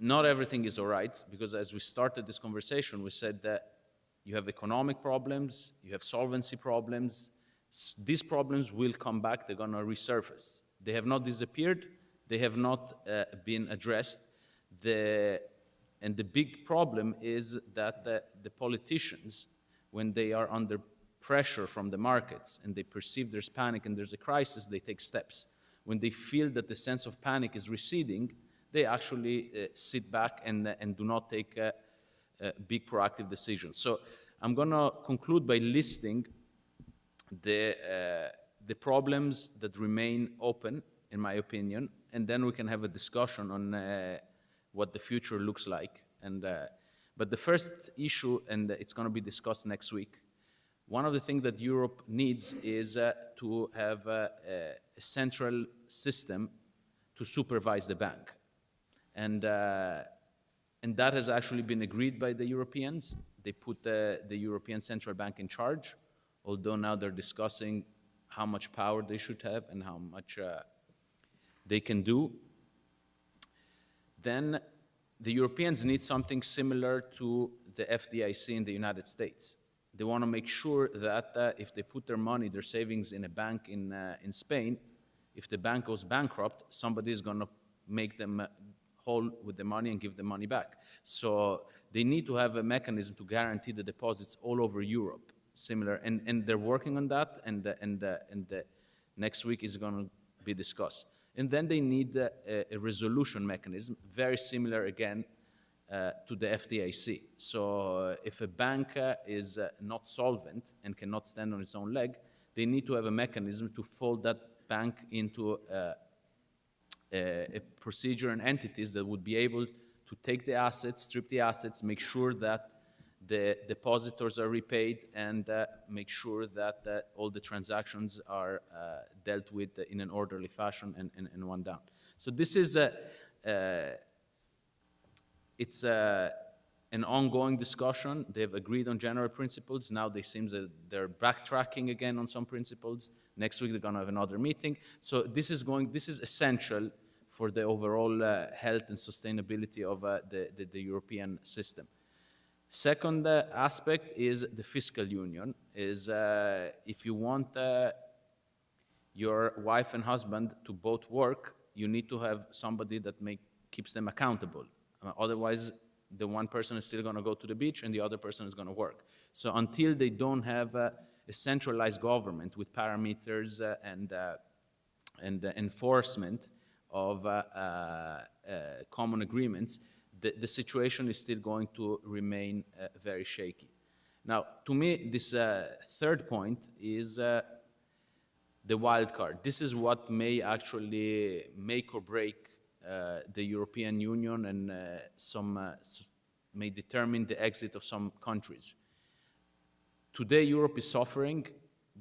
not everything is all right, because as we started this conversation, we said that you have economic problems, you have solvency problems. These problems will come back, they're going to resurface. They have not disappeared, they have not been addressed. And the big problem is that the politicians, when they are under pressure from the markets and they perceive there's panic and there's a crisis, they take steps. When they feel that the sense of panic is receding, they actually sit back and do not take big proactive decisions. So I'm going to conclude by listing the problems that remain open, in my opinion, and then we can have a discussion on what the future looks like. But the first issue, and it's going to be discussed next week, one of the things that Europe needs is to have a central system to supervise the bank. And that has actually been agreed by the Europeans. They put the European Central Bank in charge, although now they're discussing how much power they should have and how much they can do. Then the Europeans need something similar to the FDIC in the United States. They want to make sure that if they put their money, their savings in a bank in Spain, if the bank goes bankrupt, somebody is going to make them whole with the money and give the money back. So they need to have a mechanism to guarantee the deposits all over Europe, similar, and they're working on that, and next week is going to be discussed. And then they need a resolution mechanism, very similar again to the FDIC. So if a bank is not solvent and cannot stand on its own leg, they need to have a mechanism to fold that bank into a procedure and entities that would be able to take the assets, strip the assets, make sure that the depositors are repaid, and make sure that all the transactions are dealt with in an orderly fashion and one down. So this is it's an ongoing discussion. They've agreed on general principles. Now they seem that they're backtracking again on some principles. Next week they're going to have another meeting. So this is essential for the overall health and sustainability of the European system. Second aspect is the fiscal union. If you want your wife and husband to both work, you need to have somebody that keeps them accountable. Otherwise, the one person is still going to go to the beach and the other person is going to work. So until they don't have a centralized government with parameters and enforcement of common agreements, the situation is still going to remain very shaky. Now, to me, this third point is the wild card. This is what may actually make or break the European Union, and may determine the exit of some countries. Today, Europe is suffering.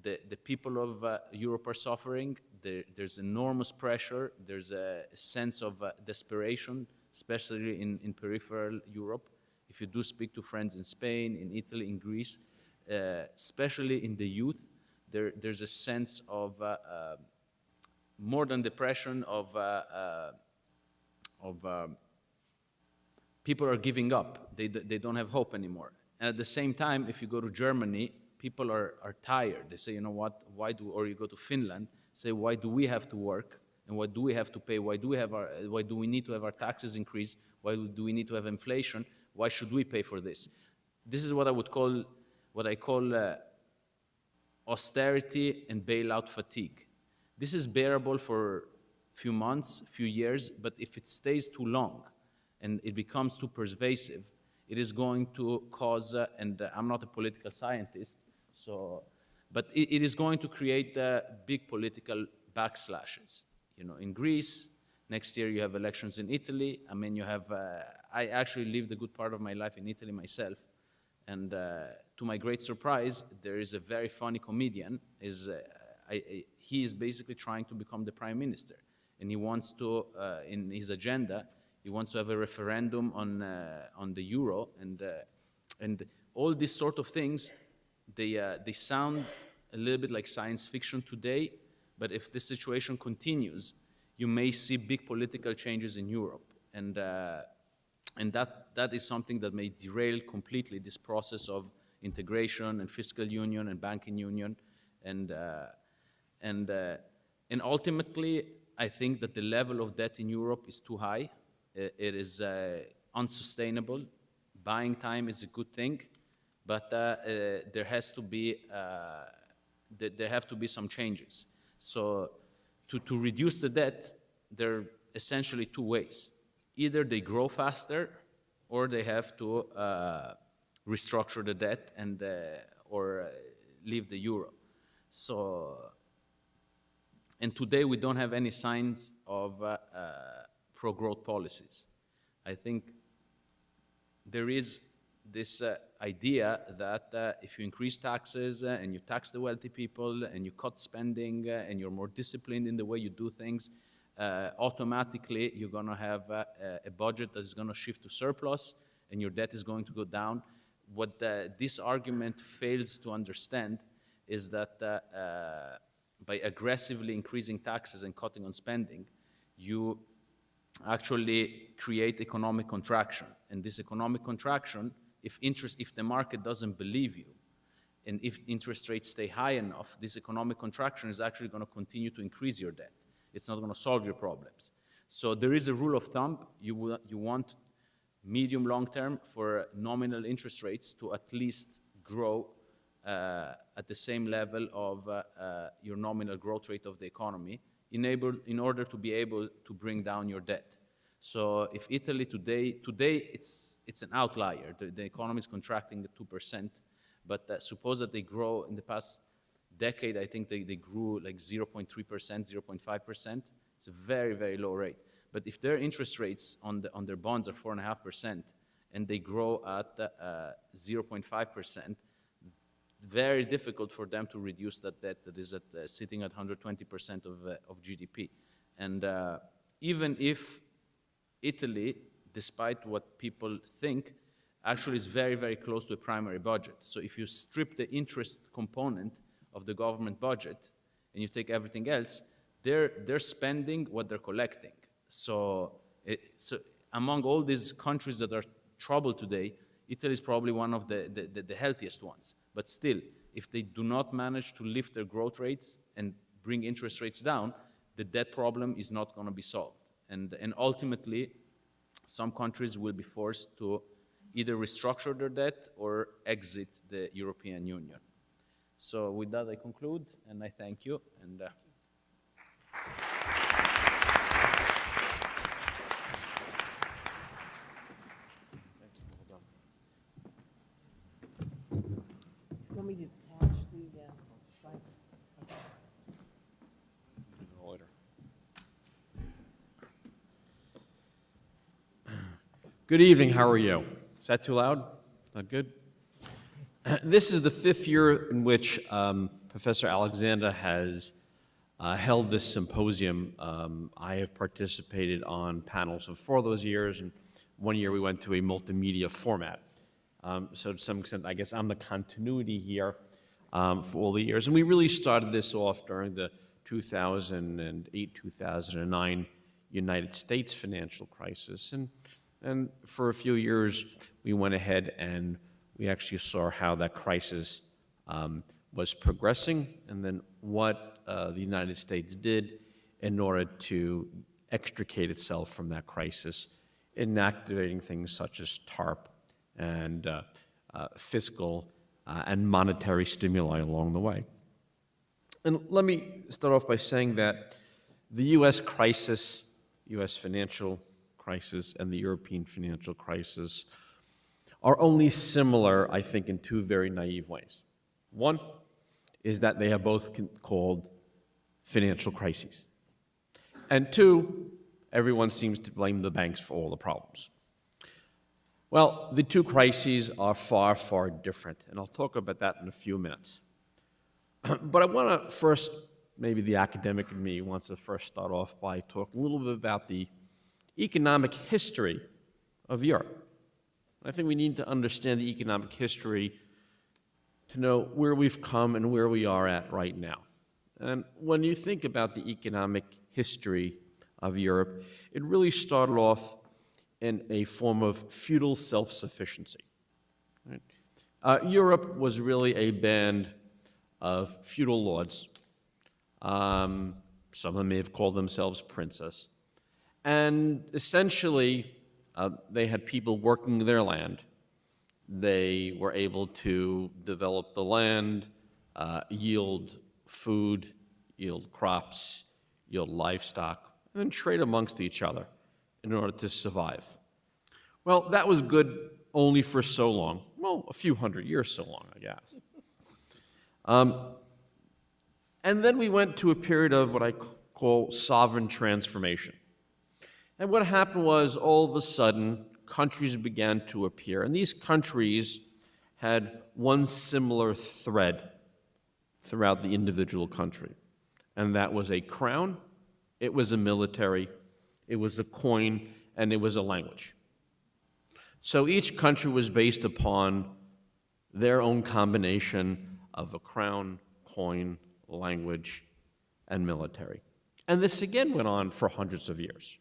The people of Europe are suffering. There's enormous pressure. There's a sense of desperation, especially in peripheral Europe. If you do speak to friends in Spain, in Italy, in Greece, especially in the youth, there's a sense of more than depression, of people are giving up. They don't have hope anymore. And at the same time, if you go to Germany, people are tired. They say, you know what, or you go to Finland, say, why do we have to work? And what do we have to pay? Why do we need to have our taxes increase? Why do we need to have inflation? Why should we pay for this? This is what I call austerity and bailout fatigue. This is bearable for a few months, few years, but if it stays too long and it becomes too pervasive, it is going to cause, and I'm not a political scientist, so But it is going to create big political backslashes. You know, in Greece, next year you have elections in Italy. I mean, you have, I actually lived a good part of my life in Italy myself. And to my great surprise, there is a very funny comedian. He is basically trying to become the prime minister. And he wants to, in his agenda, he wants to have a referendum on the euro. And all these sort of things, they sound a little bit like science fiction today, but if this situation continues, you may see big political changes in Europe. And that is something that may derail completely this process of integration and fiscal union and banking union. And ultimately, I think that the level of debt in Europe is too high. It is unsustainable. Buying time is a good thing, but there have to be some changes. So to reduce the debt, there are essentially two ways. Either they grow faster, or they have to restructure the debt and or leave the euro. So, and today we don't have any signs of pro-growth policies. I think there is this idea that if you increase taxes and you tax the wealthy people and you cut spending and you're more disciplined in the way you do things, automatically you're going to have a budget that is going to shift to surplus and your debt is going to go down. What this argument fails to understand is that by aggressively increasing taxes and cutting on spending, you actually create economic contraction. And this economic contraction, if the market doesn't believe you, and if interest rates stay high enough, this economic contraction is actually going to continue to increase your debt. It's not going to solve your problems. So there is a rule of thumb. You want medium long term for nominal interest rates to at least grow at the same level of your nominal growth rate of the economy in order to be able to bring down your debt. So if Italy today it's an outlier. The economy is contracting at 2%, but suppose that they grow in the past decade, I think they grew like 0.3%, 0.5%. It's a very, very low rate. But if their interest rates on their bonds are 4.5% and they grow at 0.5%, it's very difficult for them to reduce that debt that is sitting at 120% of GDP. And even if Italy, despite what people think, actually is very, very close to a primary budget. So if you strip the interest component of the government budget and you take everything else, they're spending what they're collecting. So among all these countries that are troubled today, Italy is probably one of the healthiest ones. But still, if they do not manage to lift their growth rates and bring interest rates down, the debt problem is not going to be solved. And ultimately, some countries will be forced to either restructure their debt or exit the European Union. So with that, I conclude, and I thank you. And Want me to attach the slides? Good evening, how are you? Is that too loud? Not good? This is the 5th year in which Professor Alexander has held this symposium. I have participated on panels of 4 of those years, and one year we went to a multimedia format. So to some extent, I guess I'm the continuity here for all the years. And we really started this off during the 2008-2009 United States financial crisis. And for a few years, we went ahead and we actually saw how that crisis was progressing and then what the United States did in order to extricate itself from that crisis, inactivating things such as TARP and fiscal and monetary stimuli along the way. And let me start off by saying that the U.S. crisis, U.S. financial crisis and the European financial crisis are only similar, I think, in 2 very naive ways. One is that they are both called financial crises. And two, everyone seems to blame the banks for all the problems. Well, the two crises are far, far different, and I'll talk about that in a few minutes. But I want to first, maybe the academic in me wants to first start off by talking a little bit about the economic history of Europe. I think we need to understand the economic history to know where we've come and where we are at right now. And when you think about the economic history of Europe, it really started off in a form of feudal self-sufficiency. Right? Europe was really a band of feudal lords. Some of them may have called themselves princes. And essentially, they had people working their land. They were able to develop the land, yield food, yield crops, yield livestock, and then trade amongst each other in order to survive. Well, that was good only for so long. Well, a few hundred years so long, I guess. And then we went to a period of what I call sovereign transformation. And what happened was, all of a sudden, countries began to appear. And these countries had one similar thread throughout the individual country. And that was a crown, it was a military, it was a coin, and it was a language. So each country was based upon their own combination of a crown, coin, language, and military. And this again went on for hundreds of years.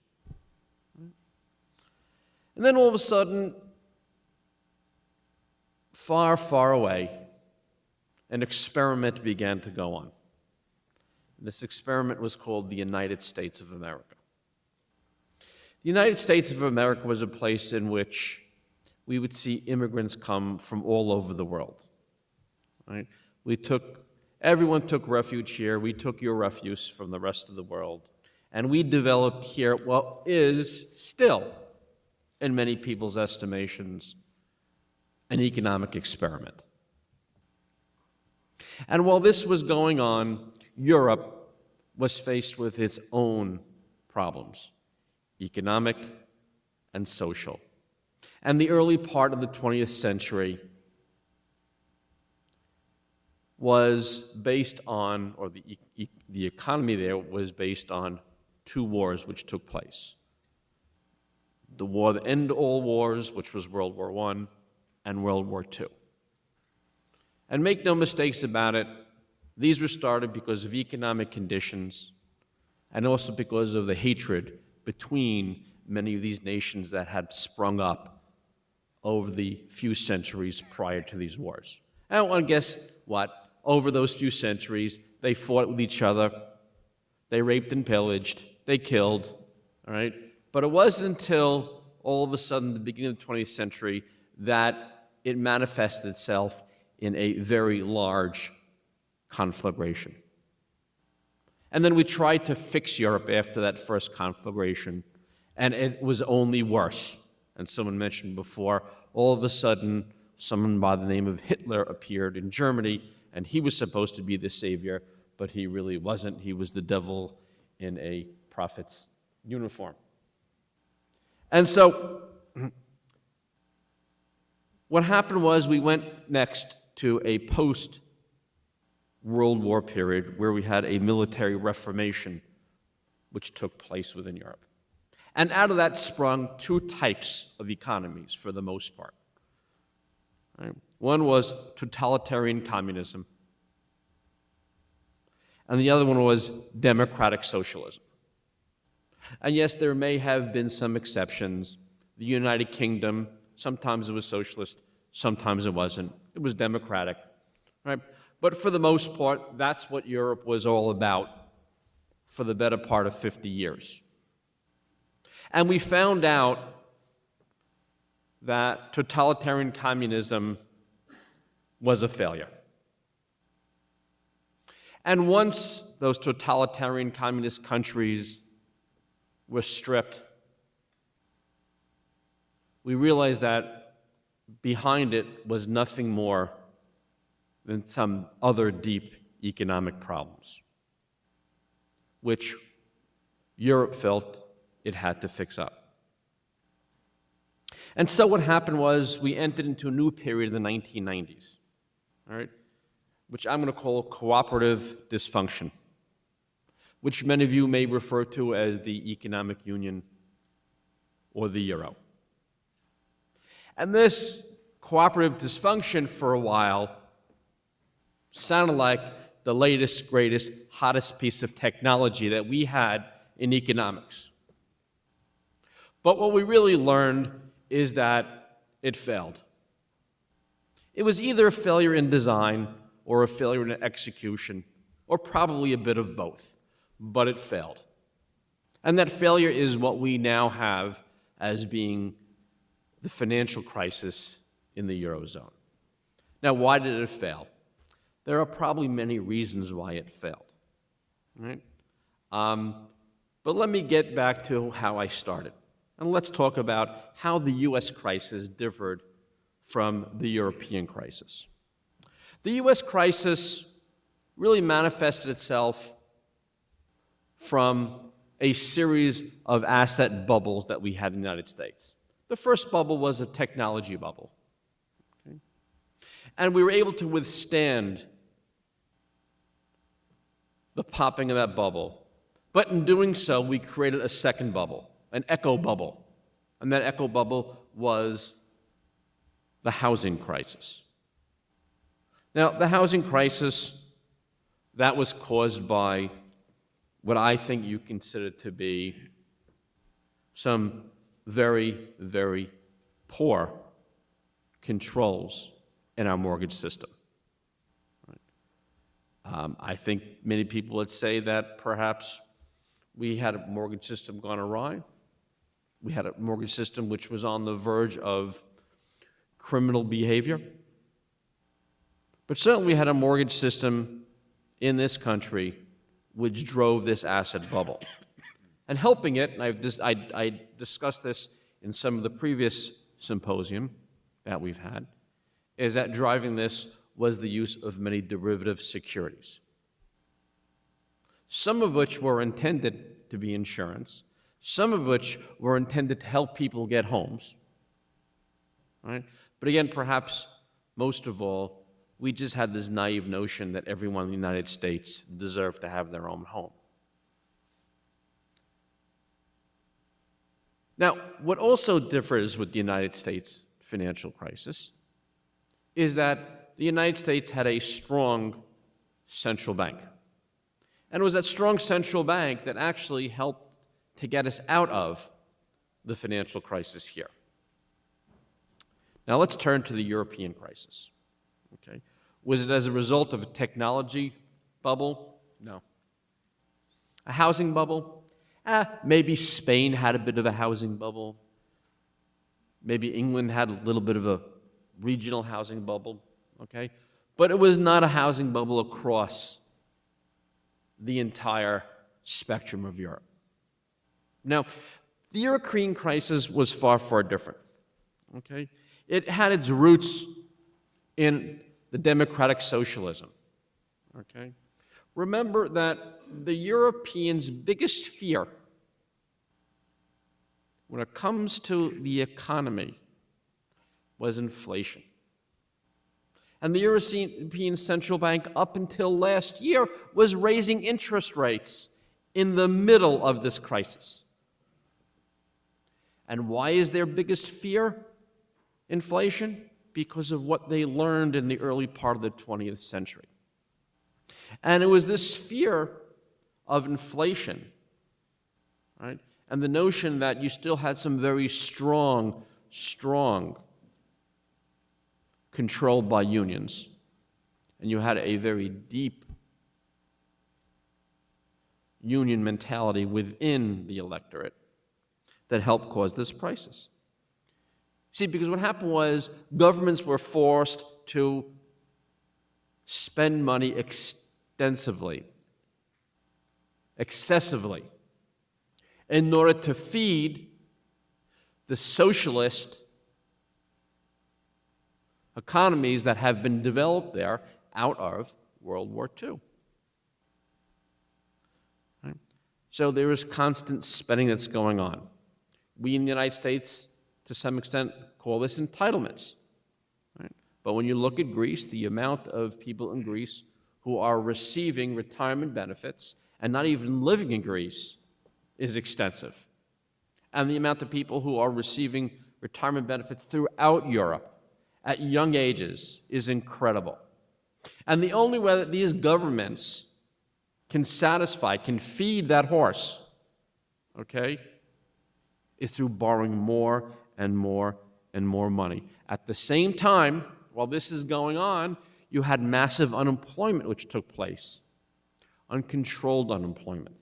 And then all of a sudden, far, far away, an experiment began to go on. This experiment was called the United States of America. The United States of America was a place in which we would see immigrants come from all over the world. Right? Everyone took refuge here. We took your refuse from the rest of the world. And we developed here what is still, in many people's estimations, an economic experiment. And while this was going on, Europe was faced with its own problems, economic and social. And the early part of the 20th century was based on, or the economy there was based on two wars which took place. The war that ended all wars, which was World War I, and World War II. And make no mistakes about it, these were started because of economic conditions and also because of the hatred between many of these nations that had sprung up over the few centuries prior to these wars. And guess what? Over those few centuries, they fought with each other, they raped and pillaged, they killed, all right? But it wasn't until all of a sudden, the beginning of the 20th century, that it manifested itself in a very large conflagration. And then we tried to fix Europe after that first conflagration, and it was only worse. And someone mentioned before, all of a sudden, someone by the name of Hitler appeared in Germany, and he was supposed to be the savior, but he really wasn't. He was the devil in a prophet's uniform. And so what happened was we went next to a post-World War period where we had a military reformation which took place within Europe. And out of that sprung two types of economies for the most part. Right? One was totalitarian communism, and the other one was democratic socialism. And yes, there may have been some exceptions. The United Kingdom, sometimes it was socialist, sometimes it wasn't. It was democratic. Right? But for the most part, that's what Europe was all about for the better part of 50 years. And we found out that totalitarian communism was a failure. And once those totalitarian communist countries were stripped, we realized that behind it was nothing more than some other deep economic problems, which Europe felt it had to fix up. And so what happened was we entered into a new period in the 1990s, all right, which I'm going to call cooperative dysfunction, which many of you may refer to as the economic union or the euro. And this cooperative dysfunction for a while sounded like the latest, greatest, hottest piece of technology that we had in economics. But what we really learned is that it failed. It was either a failure in design or a failure in execution, or probably a bit of both, but it failed. And that failure is what we now have as being the financial crisis in the Eurozone. Now, why did it fail? There are probably many reasons why it failed, right? But let me get back to how I started. And let's talk about how the U.S. crisis differed from the European crisis. The U.S. crisis really manifested itself from a series of asset bubbles that we had in the United States. The first bubble was a technology bubble. Okay? And we were able to withstand the popping of that bubble. But in doing so, we created a second bubble, an echo bubble. And that echo bubble was the housing crisis. Now, the housing crisis, that was caused by what I think you consider to be some very, very poor controls in our mortgage system. I think many people would say that perhaps we had a mortgage system gone awry. We had a mortgage system which was on the verge of criminal behavior. But certainly we had a mortgage system in this country which drove this asset bubble. And helping it, and I discussed this in some of the previous symposium that we've had, is that driving this was the use of many derivative securities, some of which were intended to be insurance, some of which were intended to help people get homes, right? But again, perhaps most of all, we just had this naive notion that everyone in the United States deserved to have their own home. Now, what also differs with the United States financial crisis is that the United States had a strong central bank. And it was that strong central bank that actually helped to get us out of the financial crisis here. Now let's turn to the European crisis. Okay. Was it as a result of a technology bubble? No. A housing bubble? Maybe Spain had a bit of a housing bubble. Maybe England had a little bit of a regional housing bubble. Okay? But it was not a housing bubble across the entire spectrum of Europe. Now, the European crisis was far, far different. Okay? It had its roots in the democratic socialism. Okay? Remember that the Europeans' biggest fear when it comes to the economy was inflation. And the European Central Bank, up until last year, was raising interest rates in the middle of this crisis. And why is their biggest fear inflation? Because of what they learned in the early part of the 20th century. And it was this fear of inflation, right? And the notion that you still had some very strong control by unions. And you had a very deep union mentality within the electorate that helped cause this crisis. See, because what happened was governments were forced to spend money extensively, excessively, in order to feed the socialist economies that have been developed there out of World War II. So there is constant spending that's going on. We in the United States, to some extent, call this entitlements. Right? But when you look at Greece, the amount of people in Greece who are receiving retirement benefits and not even living in Greece is extensive. And the amount of people who are receiving retirement benefits throughout Europe at young ages is incredible. And the only way that these governments can satisfy, can feed that horse, okay, is through borrowing more and more and more money. At the same time, while this is going on, you had massive unemployment which took place, uncontrolled unemployment.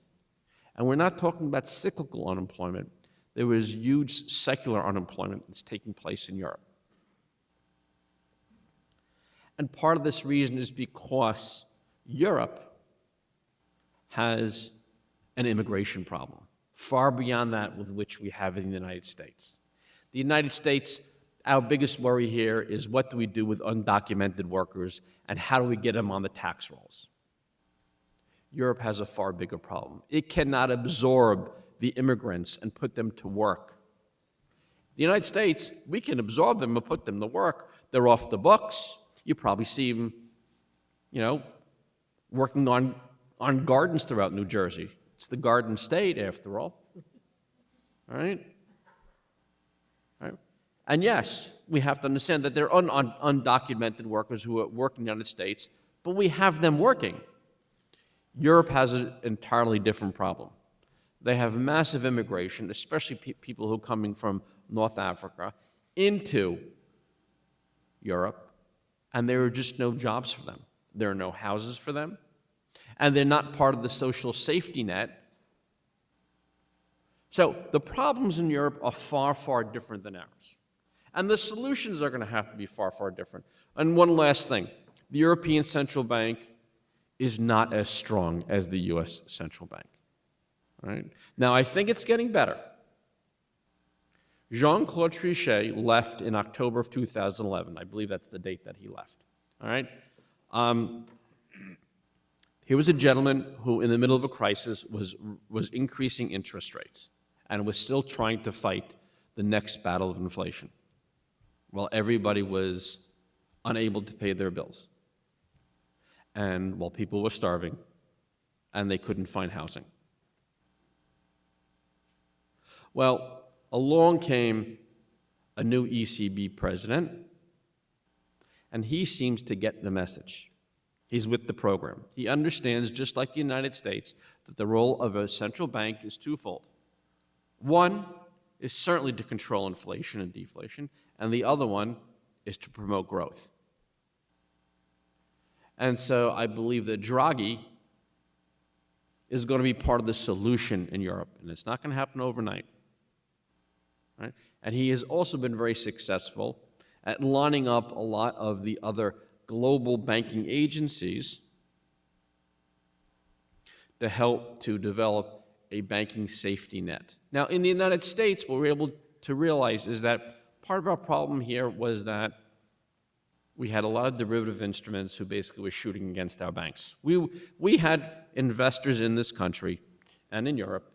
And we're not talking about cyclical unemployment. There was huge secular unemployment that's taking place in Europe. And part of this reason is because Europe has an immigration problem, far beyond that with which we have in the United States. The United States, our biggest worry here is what do we do with undocumented workers and how do we get them on the tax rolls? Europe has a far bigger problem. It cannot absorb the immigrants and put them to work. The United States, we can absorb them and put them to work. They're off the books. You probably see them, working on gardens throughout New Jersey. It's the Garden State, after all. All right? And yes, we have to understand that there are undocumented workers who work in the United States, but we have them working. Europe has an entirely different problem. They have massive immigration, especially people who are coming from North Africa into Europe, and there are just no jobs for them. There are no houses for them, and they're not part of the social safety net. So the problems in Europe are far, far different than ours. And the solutions are going to have to be far, far different. And one last thing, the European Central Bank is not as strong as the U.S. Central Bank. Right? Now, I think it's getting better. Jean-Claude Trichet left in October of 2011. I believe that's the date that he left. All right? He was a gentleman who, in the middle of a crisis, was increasing interest rates and was still trying to fight the next battle of inflation while everybody was unable to pay their bills and while people were starving and they couldn't find housing. Well, along came a new ECB president, and he seems to get the message. He's with the program. He understands, just like the United States, that the role of a central bank is twofold. One is certainly to control inflation and deflation, and the other one is to promote growth. And so I believe that Draghi is going to be part of the solution in Europe, and it's not going to happen overnight. Right? And he has also been very successful at lining up a lot of the other global banking agencies to help to develop a banking safety net. Now, in the United States, what we're able to realize is that part of our problem here was that we had a lot of derivative instruments who basically were shooting against our banks. We had investors in this country and in Europe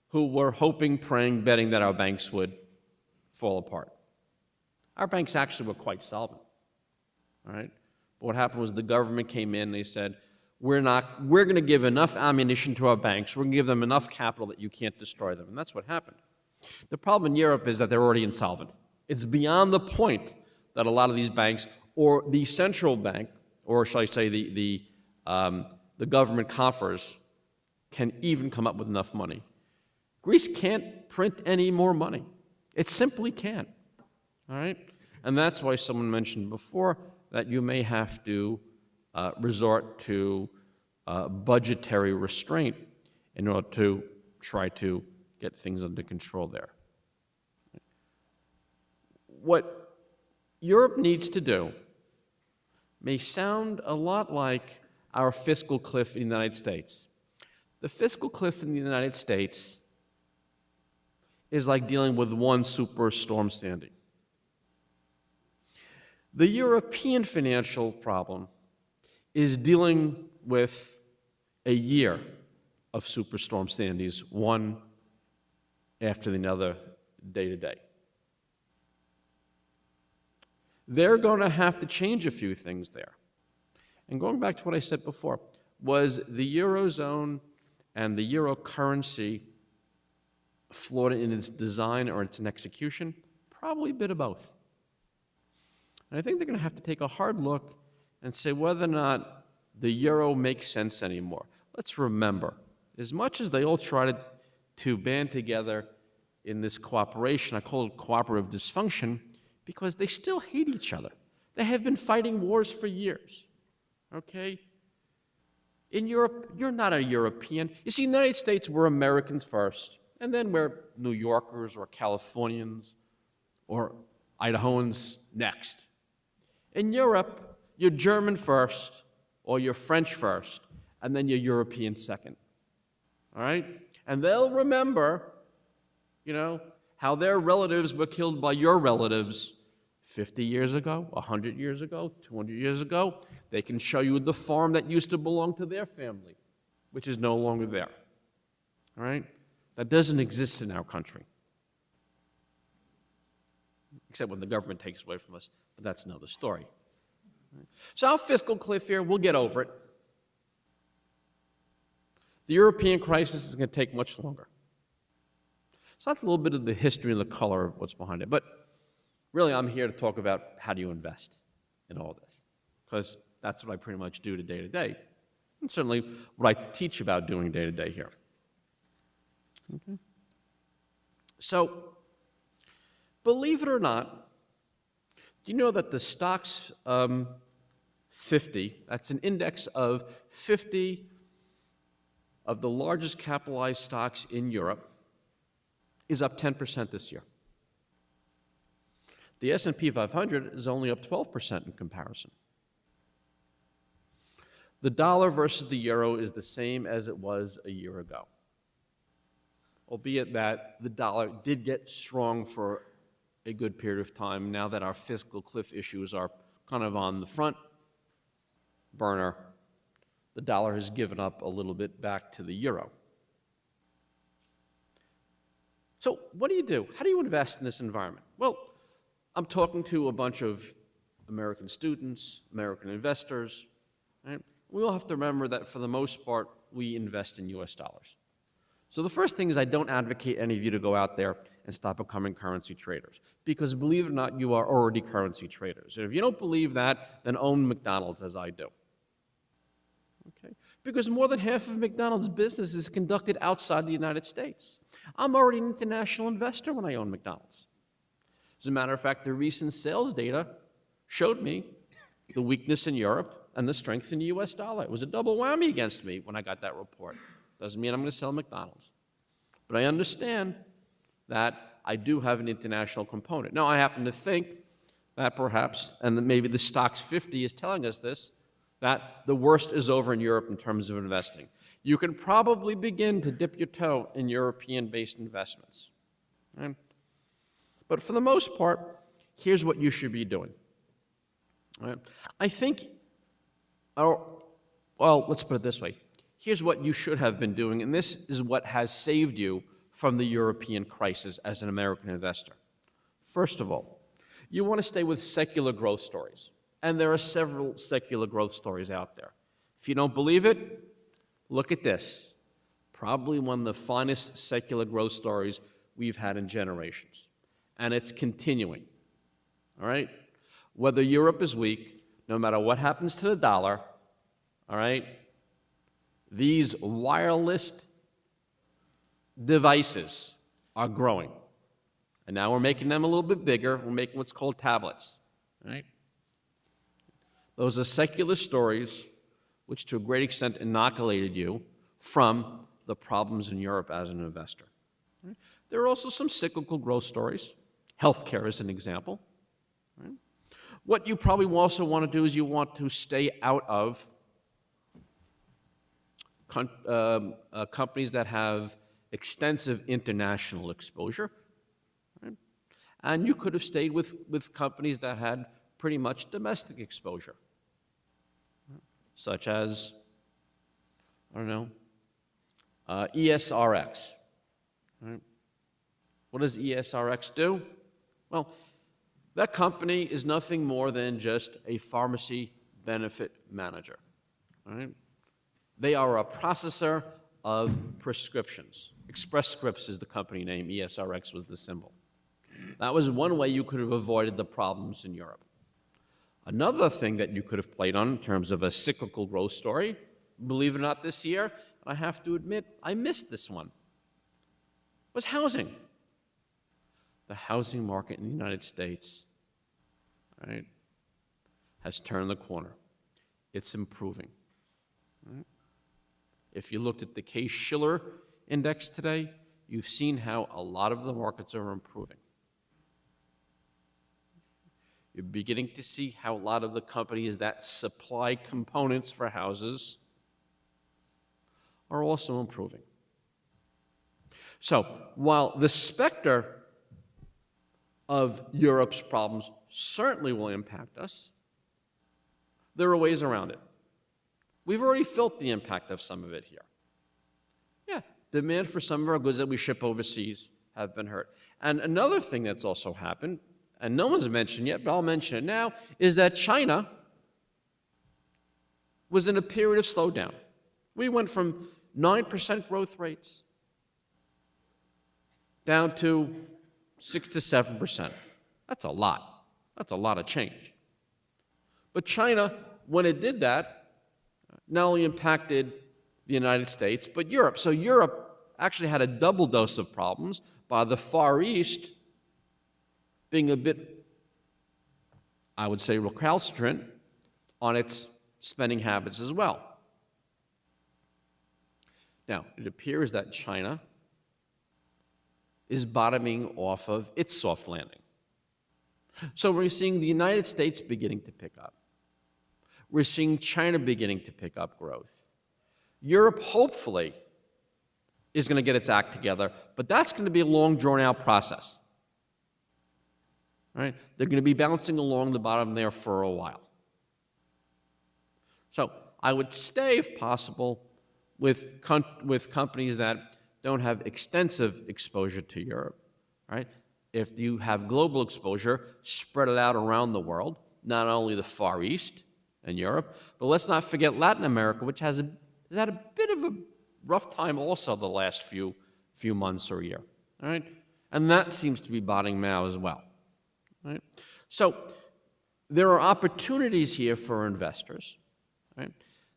who were hoping, praying, betting that our banks would fall apart. Our banks actually were quite solvent. All right? But what happened was the government came in and they said, we're going to give enough ammunition to our banks, we're going to give them enough capital that you can't destroy them. And that's what happened. The problem in Europe is that they're already insolvent. It's beyond the point that a lot of these banks, or the central bank, or shall I say the government coffers, can even come up with enough money. Greece can't print any more money. It simply can't. All right? And that's why someone mentioned before that you may have to resort to budgetary restraint in order to try to get things under control there. What Europe needs to do may sound a lot like our fiscal cliff in the United States. The fiscal cliff in the United States is like dealing with one superstorm Sandy. The European financial problem is dealing with a year of Superstorm Sandy's, one after another, day to day. They're going to have to change a few things there. And going back to what I said before, was the Eurozone and the Euro currency flawed in its design or its execution? Probably a bit of both. And I think they're going to have to take a hard look and say whether or not the euro makes sense anymore. Let's remember, as much as they all try to band together in this cooperation, I call it cooperative dysfunction, because they still hate each other. They have been fighting wars for years, okay? In Europe, you're not a European. You see, in the United States, we're Americans first, and then we're New Yorkers or Californians or Idahoans next. In Europe, you're German first, or you're French first, and then you're European second, all right? And they'll remember, you know, how their relatives were killed by your relatives 50 years ago, 100 years ago, 200 years ago. They can show you the farm that used to belong to their family, which is no longer there, all right? That doesn't exist in our country, except when the government takes it away from us, but that's another story. So our fiscal cliff here, we'll get over it. The European crisis is going to take much longer. So that's a little bit of the history and the color of what's behind it. But really, I'm here to talk about how do you invest in all this, because that's what I pretty much do day to day, and certainly what I teach about doing day to day here. Okay. So, believe it or not, do you know that the Stocks 50, that's an index of 50 of the largest capitalized stocks in Europe, is up 10% this year. The S&P 500 is only up 12% in comparison. The dollar versus the euro is the same as it was a year ago, albeit that the dollar did get strong for a good period of time. Now that our fiscal cliff issues are kind of on the front burner, the dollar has given up a little bit back to the euro. So what do you do? How do you invest in this environment? Well, I'm talking to a bunch of American students, American investors, right? We all have to remember that for the most part, we invest in US dollars. So the first thing is I don't advocate any of you to go out there and stop becoming currency traders, because believe it or not, you are already currency traders. And if you don't believe that, then own McDonald's as I do. Okay? Because more than half of McDonald's business is conducted outside the United States. I'm already an international investor when I own McDonald's. As a matter of fact, the recent sales data showed me the weakness in Europe and the strength in the US dollar. It was a double whammy against me when I got that report. Doesn't mean I'm going to sell McDonald's. But I understand that I do have an international component. Now, I happen to think that perhaps, and maybe the Stocks 50 is telling us this, that the worst is over in Europe in terms of investing. You can probably begin to dip your toe in European-based investments. Right? But for the most part, here's what you should be doing. Right? I think, well, let's put it this way. Here's what you should have been doing, and this is what has saved you from the European crisis as an American investor. First of all, you want to stay with secular growth stories. And there are several secular growth stories out there. If you don't believe it, look at this. Probably one of the finest secular growth stories we've had in generations. And it's continuing. All right? Whether Europe is weak, no matter what happens to the dollar, all right, these wireless devices are growing. And now we're making them a little bit bigger. We're making what's called tablets. All right? Those are secular stories which to a great extent inoculated you from the problems in Europe as an investor. Right? There are also some cyclical growth stories. Healthcare is an example. Right? What you probably also want to do is you want to stay out of companies that have extensive international exposure. Right? And you could have stayed with companies that had pretty much domestic exposure, such as, I don't know, ESRX. Right? What does ESRX do? Well, that company is nothing more than just a pharmacy benefit manager. Right? They are a processor of prescriptions. Express Scripts is the company name, ESRX was the symbol. That was one way you could have avoided the problems in Europe. Another thing that you could have played on in terms of a cyclical growth story, believe it or not this year, and I have to admit, I missed this one, was housing. The housing market in the United States, right, has turned the corner. It's improving. Right? If you looked at the Case-Shiller index today, you've seen how a lot of the markets are improving. You're beginning to see how a lot of the companies that supply components for houses are also improving. So, while the specter of Europe's problems certainly will impact us, there are ways around it. We've already felt the impact of some of it here. Yeah, demand for some of our goods that we ship overseas have been hurt. And another thing that's also happened, and no one's mentioned yet, but I'll mention it now, is that China was in a period of slowdown. We went from 9% growth rates down to 6 to 7%. That's a lot. That's a lot of change. But China, when it did that, not only impacted the United States, but Europe. So Europe actually had a double dose of problems by the Far East being a bit, I would say, recalcitrant on its spending habits as well. Now, it appears that China is bottoming off of its soft landing. So we're seeing the United States beginning to pick up. We're seeing China beginning to pick up growth. Europe, hopefully, is going to get its act together, but that's going to be a long, drawn-out process. Right? They're going to be bouncing along the bottom there for a while. So I would stay, if possible, with companies that don't have extensive exposure to Europe. Right? If you have global exposure, spread it out around the world, not only the Far East and Europe, but let's not forget Latin America, which has had a bit of a rough time also the last few months or year. All right? And that seems to be bottoming out as well. Right? So there are opportunities here for investors. Right?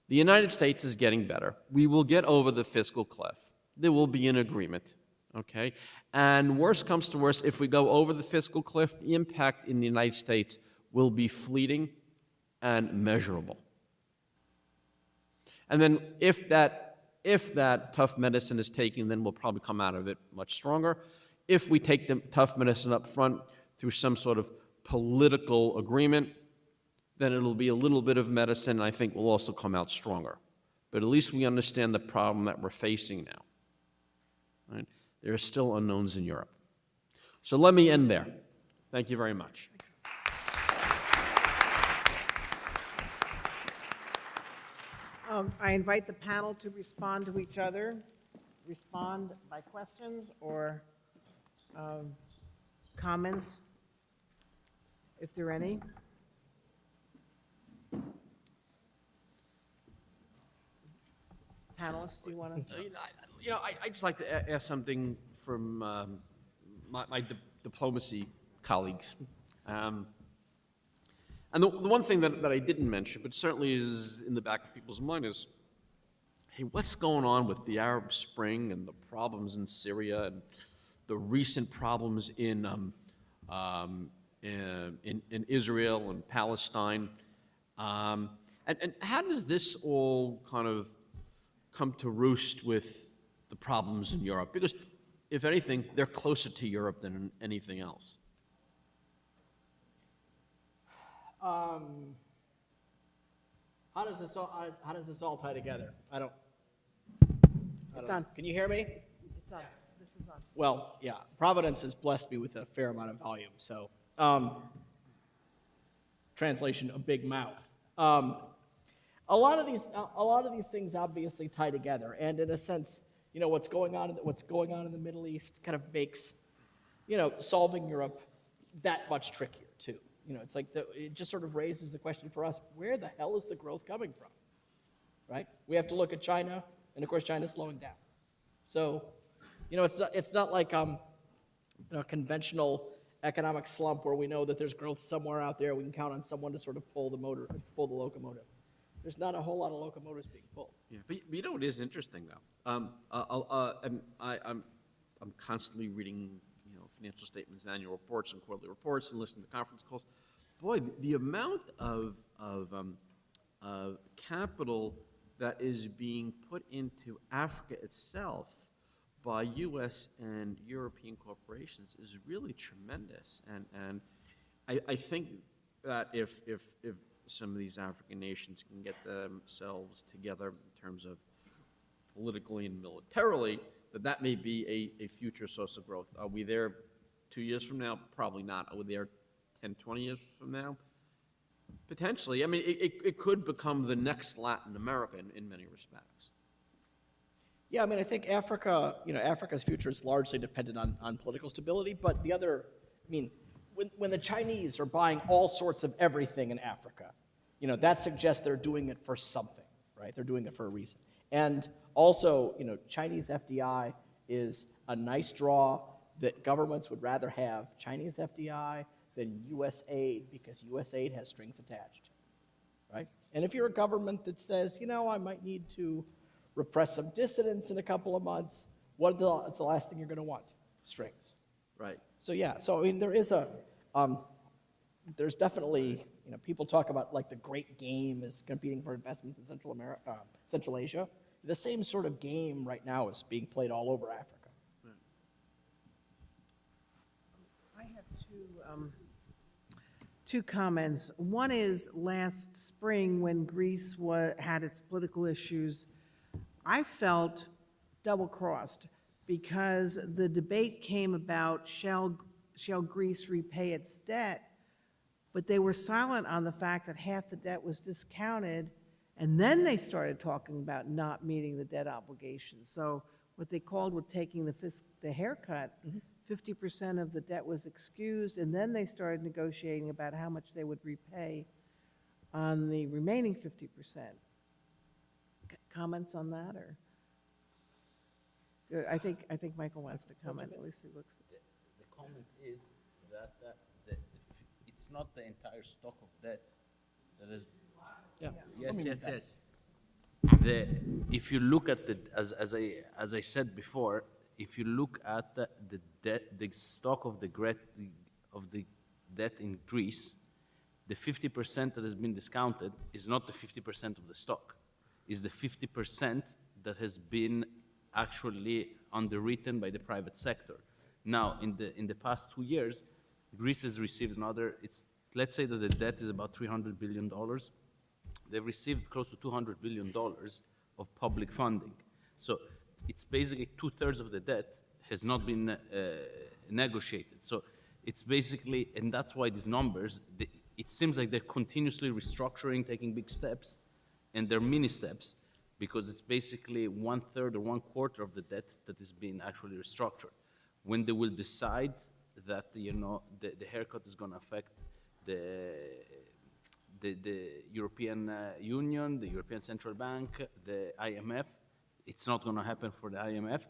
The United States is getting better. We will get over the fiscal cliff. There will be an agreement. Okay? And worst comes to worst, if we go over the fiscal cliff, the impact in the United States will be fleeting and measurable. And then if that tough medicine is taken, then we'll probably come out of it much stronger. If we take the tough medicine up front through some sort of political agreement, then it'll be a little bit of medicine, and I think we'll also come out stronger. But at least we understand the problem that we're facing now. Right? There are still unknowns in Europe. So let me end there. Thank you very much. I invite the panel to respond to each other, respond by questions or comments, if there are any. Panelists, do you want to? I'd just like to ask something from my diplomacy colleagues. And the one thing that I didn't mention, but certainly is in the back of people's mind, is, hey, what's going on with the Arab Spring and the problems in Syria and the recent problems in Israel and Palestine? And how does this all kind of come to roost with the problems in Europe? Because, if anything, they're closer to Europe than anything else. How does this all tie together? I don't It's know. on. Can you hear me? It's on. This is on. Well, yeah. Providence has blessed me with a fair amount of volume, so translation: a big mouth. A lot of these things obviously tie together, and in a sense, what's going on in the Middle East kind of makes, solving Europe that much trickier too. It's like it just sort of raises the question for us: where the hell is the growth coming from? Right? We have to look at China, and of course, China's slowing down. So, it's not like a conventional economic slump where we know that there's growth somewhere out there. We can count on someone to sort of pull the locomotive. There's not a whole lot of locomotives being pulled. Yeah, but you know what is interesting though? And I'm constantly reading, financial statements, annual reports, and quarterly reports, and listening to conference calls. Boy, the amount of capital that is being put into Africa itself by U.S. and European corporations is really tremendous, and I think that if some of these African nations can get themselves together in terms of politically and militarily, that may be a future source of growth. Are we there 2 years from now? Probably not. Are we there 10, 20 years from now? Potentially. I mean, it could become the next Latin America in many respects. Yeah, I mean, I think Africa, Africa's future is largely dependent on political stability, but when the Chinese are buying all sorts of everything in Africa, that suggests they're doing it for something, right? They're doing it for a reason. And also, Chinese FDI is a nice draw that governments would rather have Chinese FDI than U.S. aid, because U.S. aid has strings attached, right? And if you're a government that says, I might need to repress some dissidents in a couple of months, what's the last thing you're going to want? Strings. Right. So yeah, there's definitely, people talk about like the great game is competing for investments in Central Asia. The same sort of game right now is being played all over Africa. I have two comments. One is last spring when Greece had its political issues, I felt double-crossed because the debate came about shall Greece repay its debt, but they were silent on the fact that half the debt was discounted, and then they started talking about not meeting the debt obligations. So what they called with taking the haircut, 50% of the debt was excused, and then they started negotiating about how much they would repay on the remaining 50%. Comments on that, or? Good. I think Michael wants to comment. At least he looks. The comment is that it's not the entire stock of debt that is. Yeah. Yes. If you look at as I said before, if you look at the debt, the stock of the debt in Greece, the 50% that has been discounted is not the 50% of the stock. Is the 50% that has been actually underwritten by the private sector. Now, in the past 2 years, Greece has received let's say that the debt is about $300 billion. They've received close to $200 billion of public funding. So it's basically 2/3 of the debt has not been negotiated. So it's basically, and that's why these numbers, it seems like they're continuously restructuring, taking big steps, and they're mini steps, because it's basically 1/3 or 1/4 of the debt that is being actually restructured. When they will decide that the haircut is going to affect the European Union, the European Central Bank, the IMF, it's not going to happen for the IMF.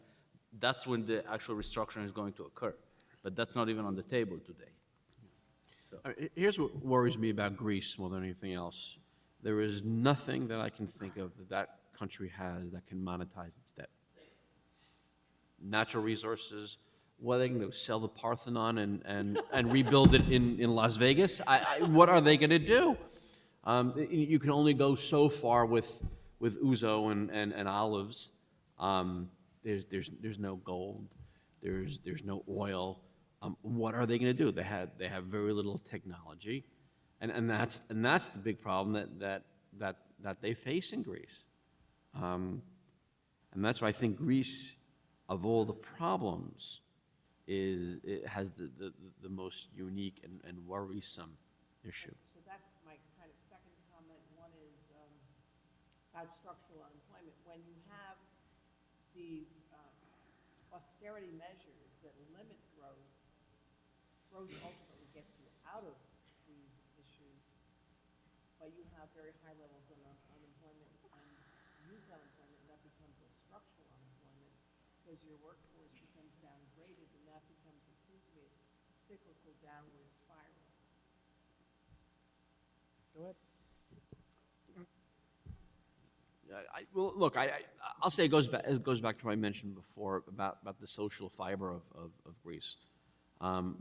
That's when the actual restructuring is going to occur. But that's not even on the table today. So. Here's what worries me about Greece more than anything else. There is nothing that I can think of that country has that can monetize its debt. Natural resources, what are they going to sell the Parthenon and rebuild it in Las Vegas? What are they going to do? You can only go so far with ouzo and olives. There's no gold. There's no oil. What are they going to do? They have very little technology, and that's the big problem that they face in Greece. And that's why I think Greece, of all the problems, it has the most unique and worrisome issue. So that's my kind of second comment. One is about structural unemployment. When you have these austerity measures that limit growth, growth ultimately gets you out of these issues, but you have very high levels of unemployment and youth unemployment, and that becomes a structural unemployment because your workforce becomes downgraded, and that becomes, it seems to me, a cyclical downward spiral. Go ahead. Well, look, I'll say it goes back to what I mentioned before about the social fiber of Greece,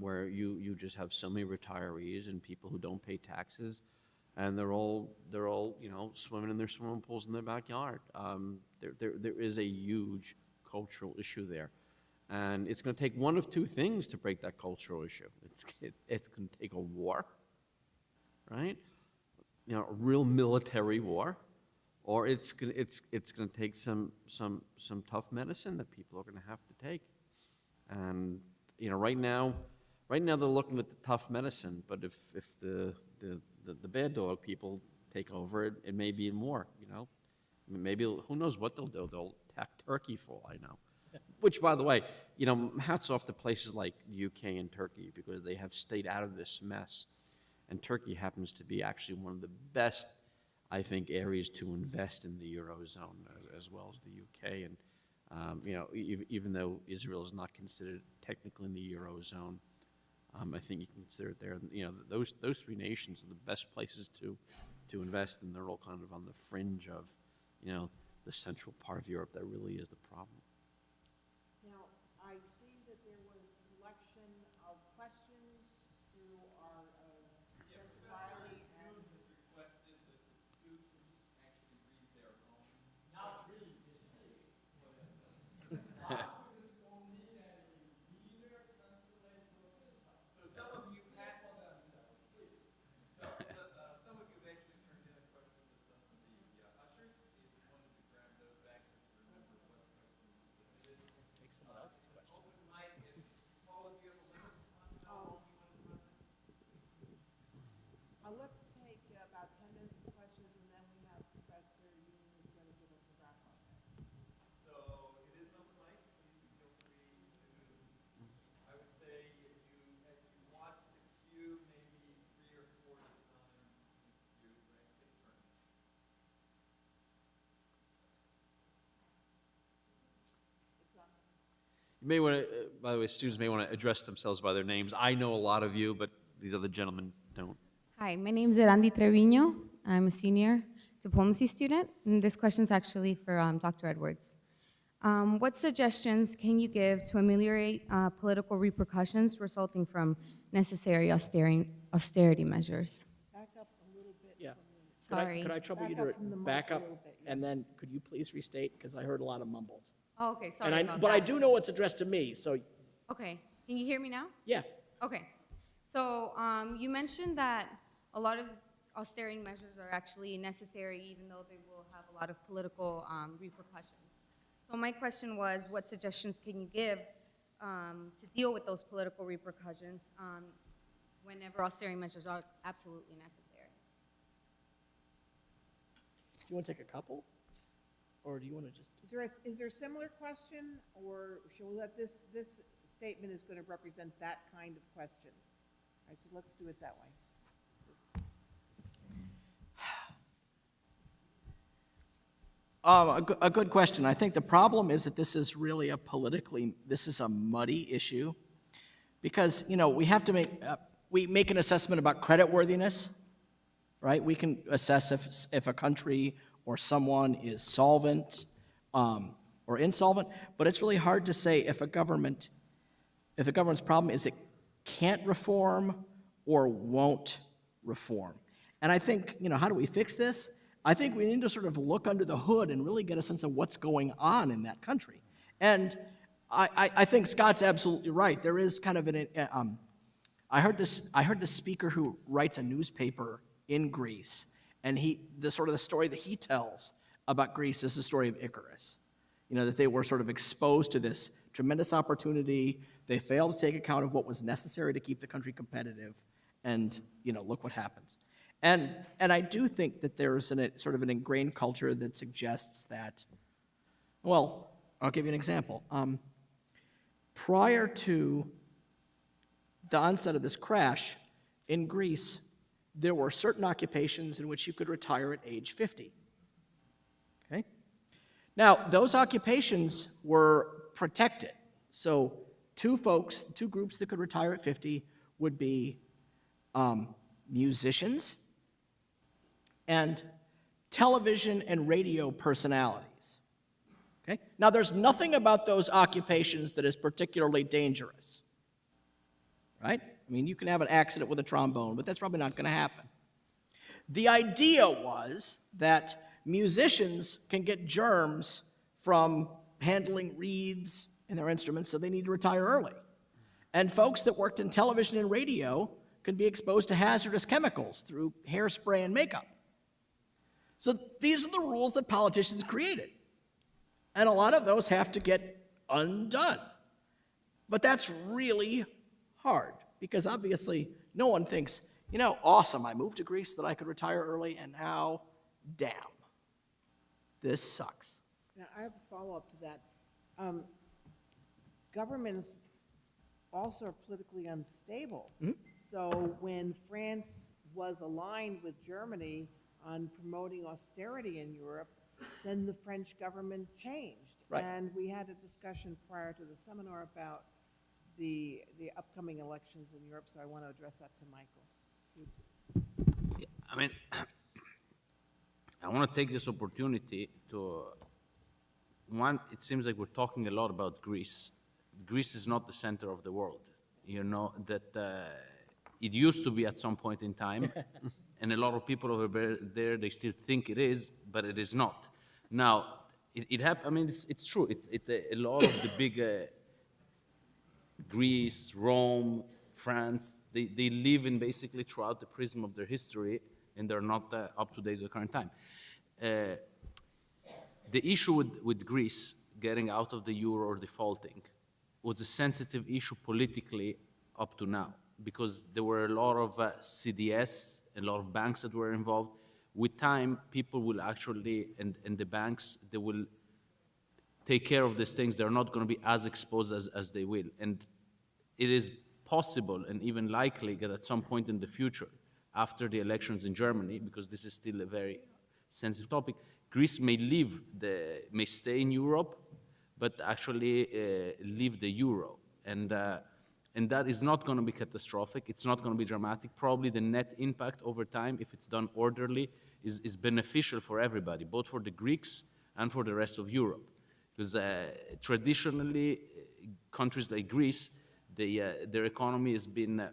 where you just have so many retirees and people who don't pay taxes, and they're all swimming in their swimming pools in their backyard. There is a huge cultural issue there, and it's going to take one of two things to break that cultural issue. It's going to take a war, right? A real military war. Or it's going to take some tough medicine that people are going to have to take, and right now they're looking at the tough medicine. But if the bad dog people take over, it may be more. Maybe who knows what they'll do? They'll attack Turkey for all I know. Which, by the way, hats off to places like the UK and Turkey because they have stayed out of this mess, and Turkey happens to be actually one of the best, I think, areas to invest in the Eurozone as well as the UK. And, even though Israel is not considered technically in the Eurozone, I think you can consider it there. Those three nations are the best places to invest, and they're all kind of on the fringe of, the central part of Europe that really is the problem. Now, I see that there was collection of questions through our Professor Wiley and Take someone else's question. let's take about 10 minutes of questions, and then we have Professor Yoon who's going to give us a wrap-up. So it is open mic. Please feel free to, I would say, as you watch the cue, maybe 3 or 4 at a time, you take turns. It's on. You may want to, by the way, students may want to address themselves by their names. I know a lot of you, but these other gentlemen don't. Hi, my name is Erandi Trevino. I'm a senior diplomacy student, and this question is actually for Dr. Edwards. What suggestions can you give to ameliorate political repercussions resulting from necessary austerity measures? Back up a little bit. Yeah. From Sorry. Could I trouble you Back to up from the mic back a up, little bit, yeah. and then could you please restate? Because I heard a lot of mumbles. Oh, okay, sorry And about but I that. do know it's addressed to me, so Okay, can you hear me now? yeah. Okay, so you mentioned that a lot of austerity measures are actually necessary even though they will have a lot of political repercussions. So my question was, what suggestions can you give to deal with those political repercussions whenever austerity measures are absolutely necessary? Do you want to take a couple? Or do you want to just? Is there a similar question, or shall we let this statement is going to represent that kind of question? I said, let's do it that way. A good question. I think the problem is that this is really this is a muddy issue because, we have to we make an assessment about creditworthiness, right? We can assess if a country or someone is solvent or insolvent, but it's really hard to say if a government's problem is it can't reform or won't reform. And I think, how do we fix this? I think we need to sort of look under the hood and really get a sense of what's going on in that country. And I think Scott's absolutely right. There is kind of I heard this speaker who writes a newspaper in Greece, and the story that he tells about Greece is the story of Icarus. That they were sort of exposed to this tremendous opportunity. They failed to take account of what was necessary to keep the country competitive, and look what happens. And I do think that there's sort of an ingrained culture that suggests that, well, I'll give you an example. prior to the onset of this crash in Greece, there were certain occupations in which you could retire at age 50. Okay? Now, those occupations were protected. So, two groups that could retire at 50 would be musicians and television and radio personalities. Okay? Now, there's nothing about those occupations that is particularly dangerous. Right? I mean, you can have an accident with a trombone, but that's probably not going to happen. The idea was that musicians can get germs from handling reeds in their instruments, so they need to retire early. And folks that worked in television and radio could be exposed to hazardous chemicals through hairspray and makeup. So these are the rules that politicians created. And a lot of those have to get undone. But that's really hard, because obviously no one thinks, you know, awesome, I moved to Greece so that I could retire early, and now, damn, this sucks. Now, I have a follow-up to that. Governments also are politically unstable. So when France was aligned with Germany on promoting austerity in Europe, then the French government changed. Right. And we had a discussion prior to the seminar about the upcoming elections in Europe, so I want to address that to Michael. Yeah, I mean, I want to take this opportunity to, one, it seems like we're talking a lot about Greece. Greece is not the center of the world. You know, that it used to be at some point in time, and a lot of people over there, they still think it is, but it is not. Now, I mean, it's true. A lot of the big Greece, Rome, France, they live in basically throughout the prism of their history, and they're not up to date with the current time. The issue with Greece getting out of the euro or defaulting was a sensitive issue politically up to now, because there were a lot of CDS, a lot of banks that were involved. With time, people will actually, and the banks, they will take care of these things. They're not going to be as exposed as they will. And it is possible and even likely that at some point in the future, after the elections in Germany, because this is still a very sensitive topic, Greece may stay in Europe, but actually leave the euro. And that is not going to be catastrophic. It's not going to be dramatic. Probably the net impact over time, if it's done orderly, is beneficial for everybody, both for the Greeks and for the rest of Europe. Because traditionally, countries like Greece, their economy has been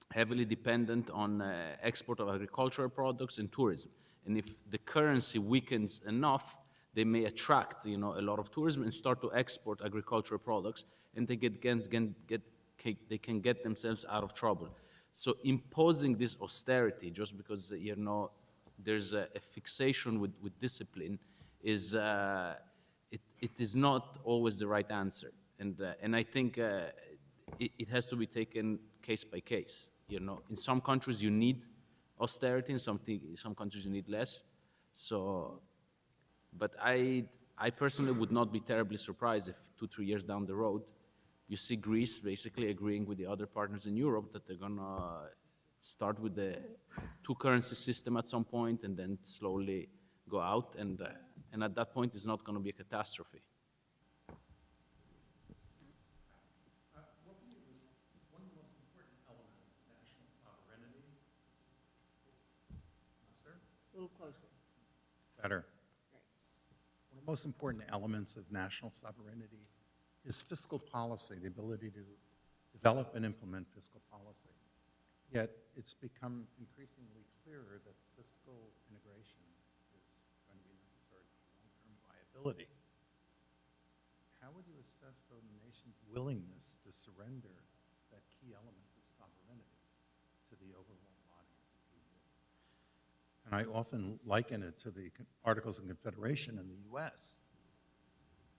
heavily dependent on export of agricultural products and tourism. And if the currency weakens enough, they may attract, a lot of tourism and start to export agricultural products, and they can get themselves out of trouble. So imposing this austerity just because there's a fixation with discipline is it is not always the right answer, and I think it has to be taken case by case. In some countries you need austerity, in some countries you need less. So. But I personally would not be terribly surprised if 2-3 years down the road, you see Greece basically agreeing with the other partners in Europe that they're going to start with the two-currency system at some point and then slowly go out. And at that point, it's not going to be a catastrophe. What was one of the most important elements of national sovereignty? Sir? A little closer. Better. One of the most important elements of national sovereignty is fiscal policy, the ability to develop and implement fiscal policy. Yet it's become increasingly clearer that fiscal integration is going to be necessary for long-term viability. How would you assess, though, the nation's willingness to surrender that key element of sovereignty to the overall body of the EU? And I often liken it to the Articles of Confederation in the U.S.,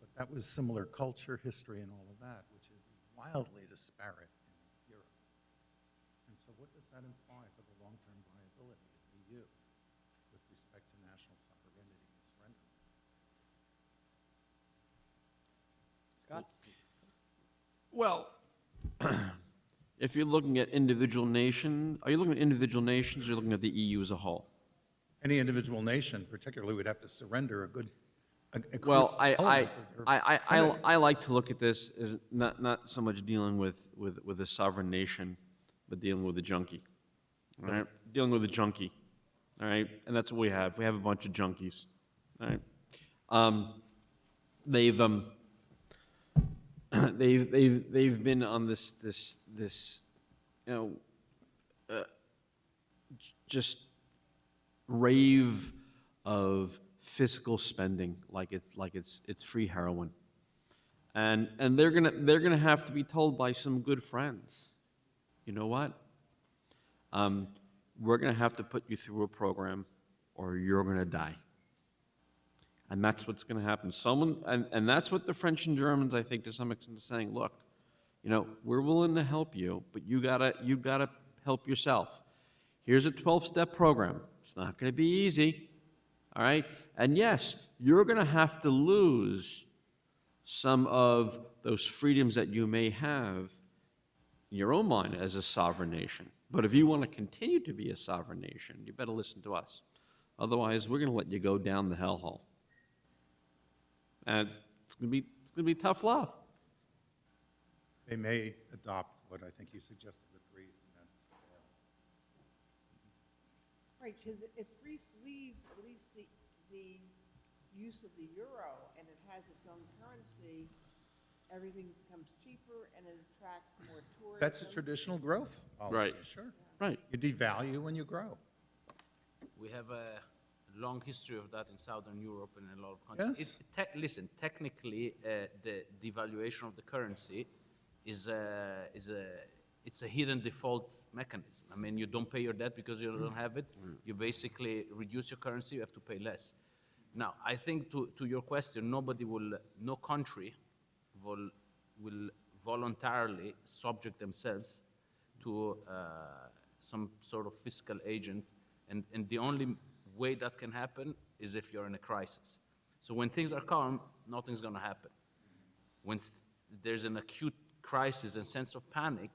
but that was similar culture, history, and all of that, which is wildly disparate in Europe. And so what does that imply for the long-term viability of the EU with respect to national sovereignty and surrender? Scott? Well, if you're looking at individual nation, are you looking at individual nations or are you looking at the EU as a whole? Any individual nation particularly would have to surrender a Well, crucial element of their I like to look at this as not so much dealing with a sovereign nation, but dealing with a junkie. All right? Dealing with a junkie. All right? And that's what we have. We have a bunch of junkies. All right? They've been on this you know just rave of fiscal spending like it's free heroin, and they're gonna have to be told by some good friends, you know what? We're gonna have to put you through a program, or you're gonna die. And that's what's going to happen. And that's what the French and Germans, I think, to some extent, are saying. Look, you know, we're willing to help you, but you gotta help yourself. Here's a 12-step program. It's not going to be easy, all right? And yes, you're going to have to lose some of those freedoms that you may have in your own mind as a sovereign nation. But if you want to continue to be a sovereign nation, you better listen to us. Otherwise, we're going to let you go down the hellhole. And it's going to be tough love. They may adopt what I think you suggested with Greece, and that's Right, because if Greece leaves at least the use of the euro and it has its own currency, everything becomes cheaper and it attracts more tourism. That's a traditional growth policy. Right. Sure. Right. You devalue when you grow. We have a long history of that in Southern Europe and in a lot of countries. Yes. Listen, technically, the devaluation of the currency is it's a hidden default mechanism. I mean, you don't pay your debt because you don't have it. You basically reduce your currency, you have to pay less. Now, I think to your question, no country will voluntarily subject themselves to some sort of fiscal agent, and the only way that can happen is if you're in a crisis. So when things are calm, nothing's going to happen. When there's an acute crisis and sense of panic,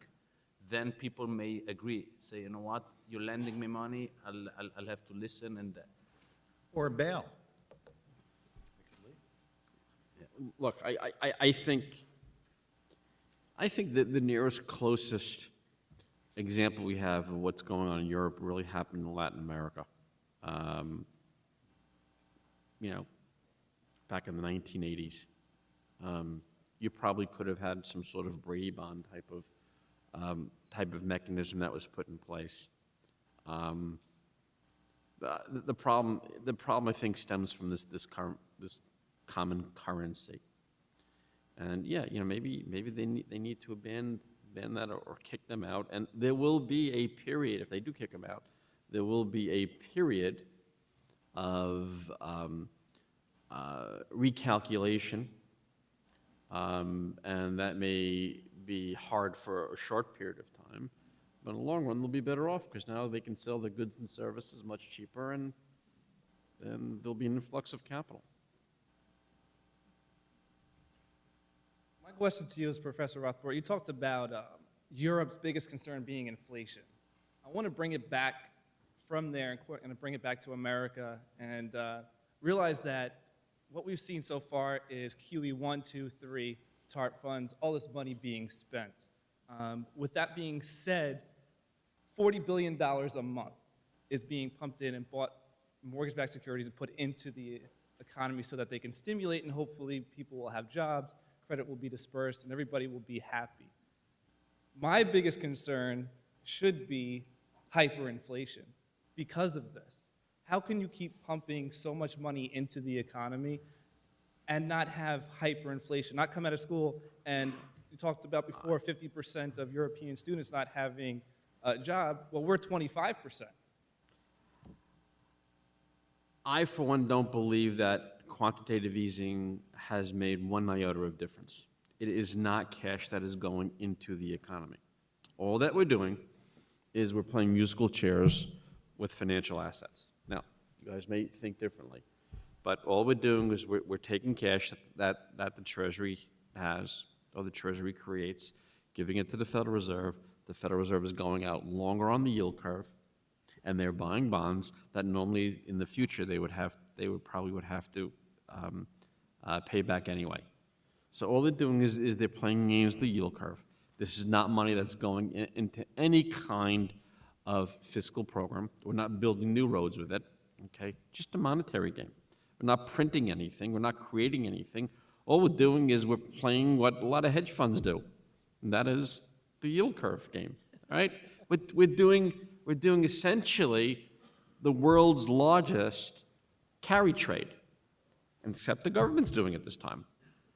then people may agree, say, you know what, you're lending me money, I'll have to listen and. Or bail. Look, I think that the nearest closest example we have of what's going on in Europe really happened in Latin America. You know, back in the 1980s. You probably could have had some sort of Brady bond type of mechanism that was put in place. The problem I think stems from this common currency, and yeah, you know, maybe they need to ban that or kick them out, and there will be a period if they do kick them out. There will be a period of recalculation. And that may be hard for a short period of time, but in the long run, they'll be better off because now they can sell their goods and services much cheaper, and then there'll be an influx of capital. My question to you is, Professor Rothbard, you talked about Europe's biggest concern being inflation. I want to bring it back from there and bring it back to America and realize that what we've seen so far is QE 1, 2, 3, TARP funds, all this money being spent. With that being said, $40 billion a month is being pumped in and bought mortgage-backed securities and put into the economy so that they can stimulate and hopefully people will have jobs, credit will be dispersed, and everybody will be happy. My biggest concern should be hyperinflation because of this. How can you keep pumping so much money into the economy and not have hyperinflation, not come out of school and you talked about before 50% of European students not having a job? Well, we're 25%. I, for one, don't believe that quantitative easing has made one iota of difference. It is not cash that is going into the economy. All that we're doing is we're playing musical chairs with financial assets. Now, you guys may think differently, but all we're doing is we're taking cash that the Treasury has, or the Treasury creates, giving it to the Federal Reserve. The Federal Reserve is going out longer on the yield curve, and they're buying bonds that normally in the future they would probably have to pay back anyway. So all they're doing is they're playing games with the yield curve. This is not money that's going into any kind of fiscal program. We're not building new roads with it, okay? Just a monetary game. We're not printing anything. We're not creating anything. All we're doing is we're playing what a lot of hedge funds do, and that is the yield curve game, right? We're doing essentially the world's largest carry trade, and except the government's doing it this time.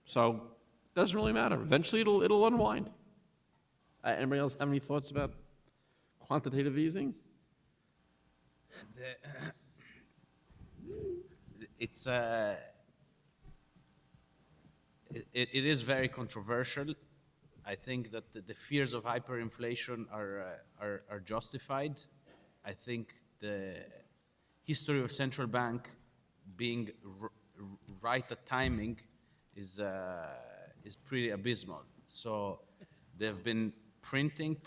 So it doesn't really matter. Eventually it'll unwind. Anybody else have any thoughts about quantitative easing? It is very controversial. I think that the fears of hyperinflation are justified. I think the history of central bank being right at timing is pretty abysmal. So they've been printing.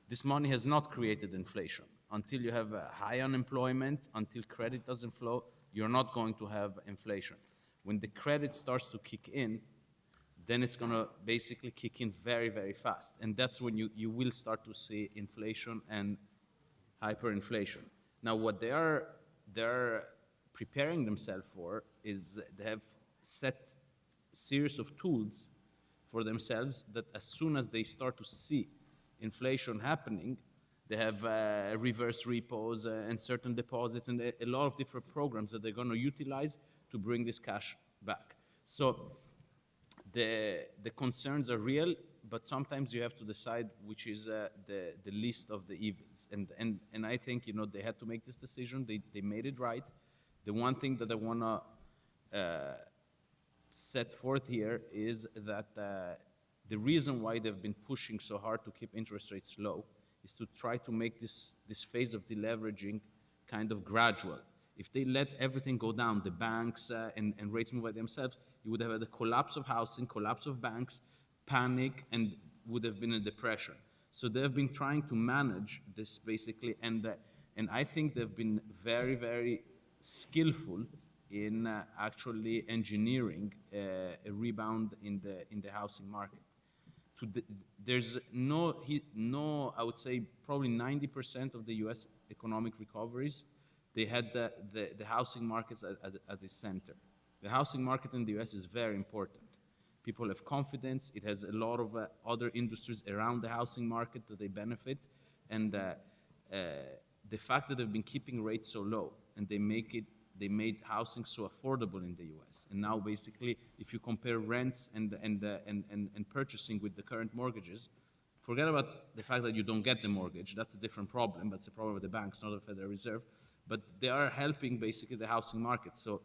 This money has not created inflation. Until you have high unemployment, until credit doesn't flow, you're not going to have inflation. When the credit starts to kick in, then it's going to basically kick in very, very fast. And that's when you will start to see inflation and hyperinflation. Now, what they're preparing themselves for is they have set series of tools for themselves that as soon as they start to see inflation happening, they have reverse repos and certain deposits and a lot of different programs that they're going to utilize to bring this cash back. So the concerns are real, but sometimes you have to decide which is the least of the evils. And I think, they had to make this decision. They made it right. The one thing that I want to set forth here is that the reason why they've been pushing so hard to keep interest rates low is to try to make this phase of deleveraging kind of gradual. If they let everything go down, the banks and rates move by themselves, you would have had a collapse of housing, collapse of banks, panic, and would have been a depression. So they've been trying to manage this basically, and I think they've been very, very skillful in actually engineering a rebound in the housing market. There's no, I would say probably 90% of the U.S. economic recoveries, they had the housing markets at the center. The housing market in the U.S. is very important. People have confidence. It has a lot of other industries around the housing market that they benefit. And the fact that they've been keeping rates so low and they made housing so affordable in the U.S. And now basically, if you compare rents and purchasing with the current mortgages, forget about the fact that you don't get the mortgage. That's a different problem. That's a problem with the banks, not the Federal Reserve. But they are helping basically the housing market. So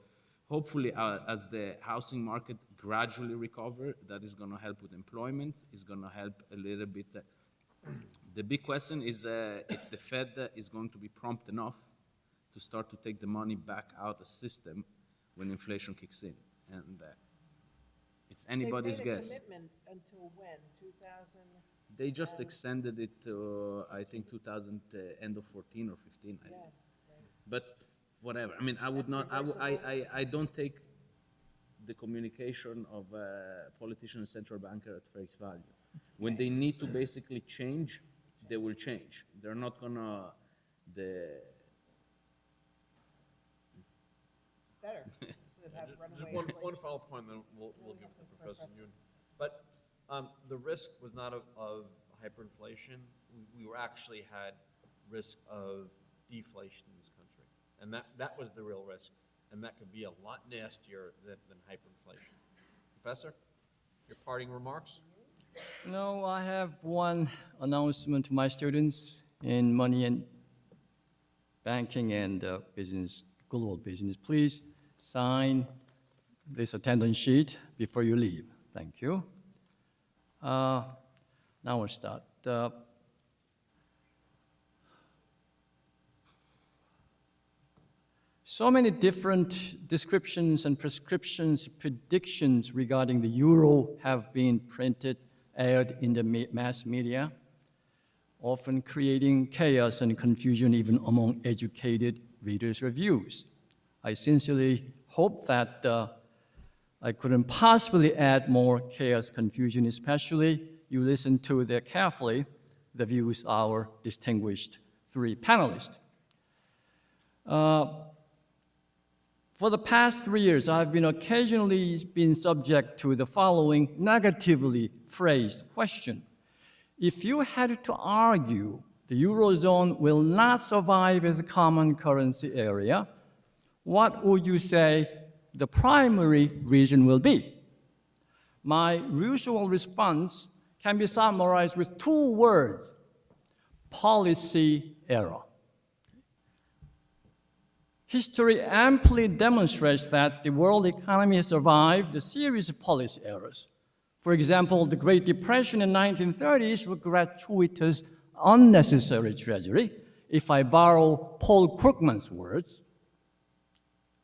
hopefully, as the housing market gradually recover, that is going to help with employment, is going to help a little bit. The big question is if the Fed is going to be prompt enough to start to take the money back out of the system when inflation kicks in. And it's anybody's guess. They made a commitment until when? 2000? They just extended it to, I think, end of 14 or 15. Yeah. But whatever. I mean, I would not. I don't take the communication of a politician and central banker at face value. When they need to basically change, they will change. They're not gonna Better. Just one follow-up point, then we'll give it to Professor Yoon. But the risk was not of hyperinflation. We were actually had risk of deflation in this country. And that was the real risk. And that could be a lot nastier than hyperinflation. Professor, your parting remarks? No, I have one announcement to my students in money and banking and business, global business. Please sign this attendance sheet before you leave. Thank you. Now we'll start. So many different descriptions and prescriptions, predictions regarding the euro have been printed, aired in the mass media, often creating chaos and confusion even among educated readers' reviews. I sincerely hope that I couldn't possibly add more chaos, confusion, especially you listen to carefully the views of our distinguished three panelists. For the past 3 years, I've been occasionally been subject to the following negatively phrased question. If you had to argue the Eurozone will not survive as a common currency area, what would you say the primary reason will be? My usual response can be summarized with 2 words: policy error. History amply demonstrates that the world economy has survived a series of policy errors. For example, the Great Depression in the 1930s was gratuitous, unnecessary treasury, if I borrow Paul Krugman's words,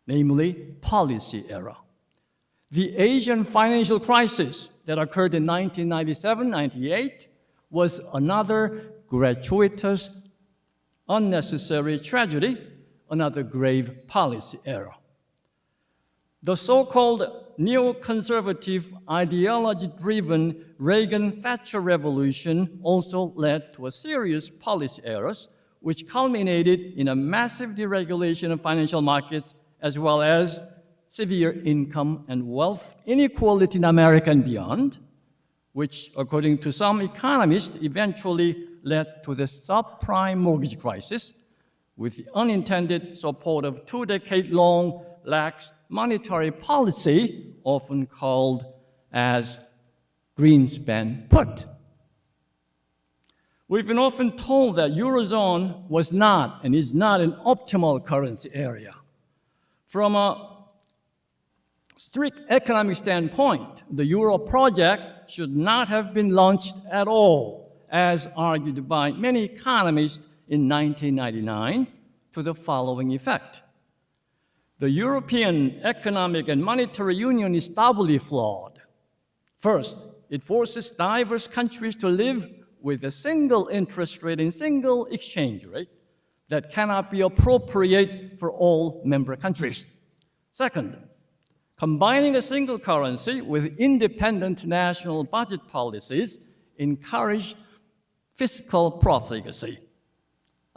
namely policy error. The Asian financial crisis that occurred in 1997-98 was another gratuitous, unnecessary tragedy, another grave policy error. The so-called neoconservative, ideology-driven Reagan-Thatcher revolution also led to a serious policy errors, which culminated in a massive deregulation of financial markets, as well as severe income and wealth inequality in America and beyond, which, according to some economists, eventually led to the subprime mortgage crisis, with the unintended support of 2-decade-long lax monetary policy, often called as Greenspan put. We've been often told that Eurozone was not and is not an optimal currency area. From a strict economic standpoint, the Euro project should not have been launched at all, as argued by many economists in 1999, to the following effect. The European Economic and Monetary Union is doubly flawed. First, it forces diverse countries to live with a single interest rate and single exchange rate that cannot be appropriate for all member countries. Second, combining a single currency with independent national budget policies encourage fiscal profligacy.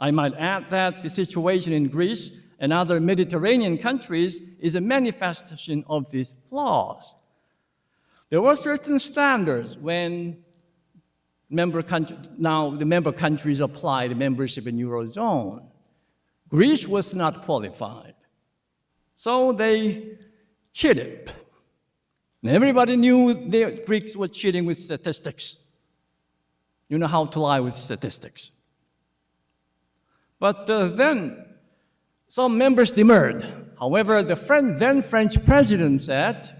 I might add that the situation in Greece and other Mediterranean countries is a manifestation of these flaws. There were certain standards when the member countries applied membership in Eurozone. Greece was not qualified, so they cheated. And everybody knew the Greeks were cheating with statistics. You know how to lie with statistics. But then some members demurred. However, the then French president said,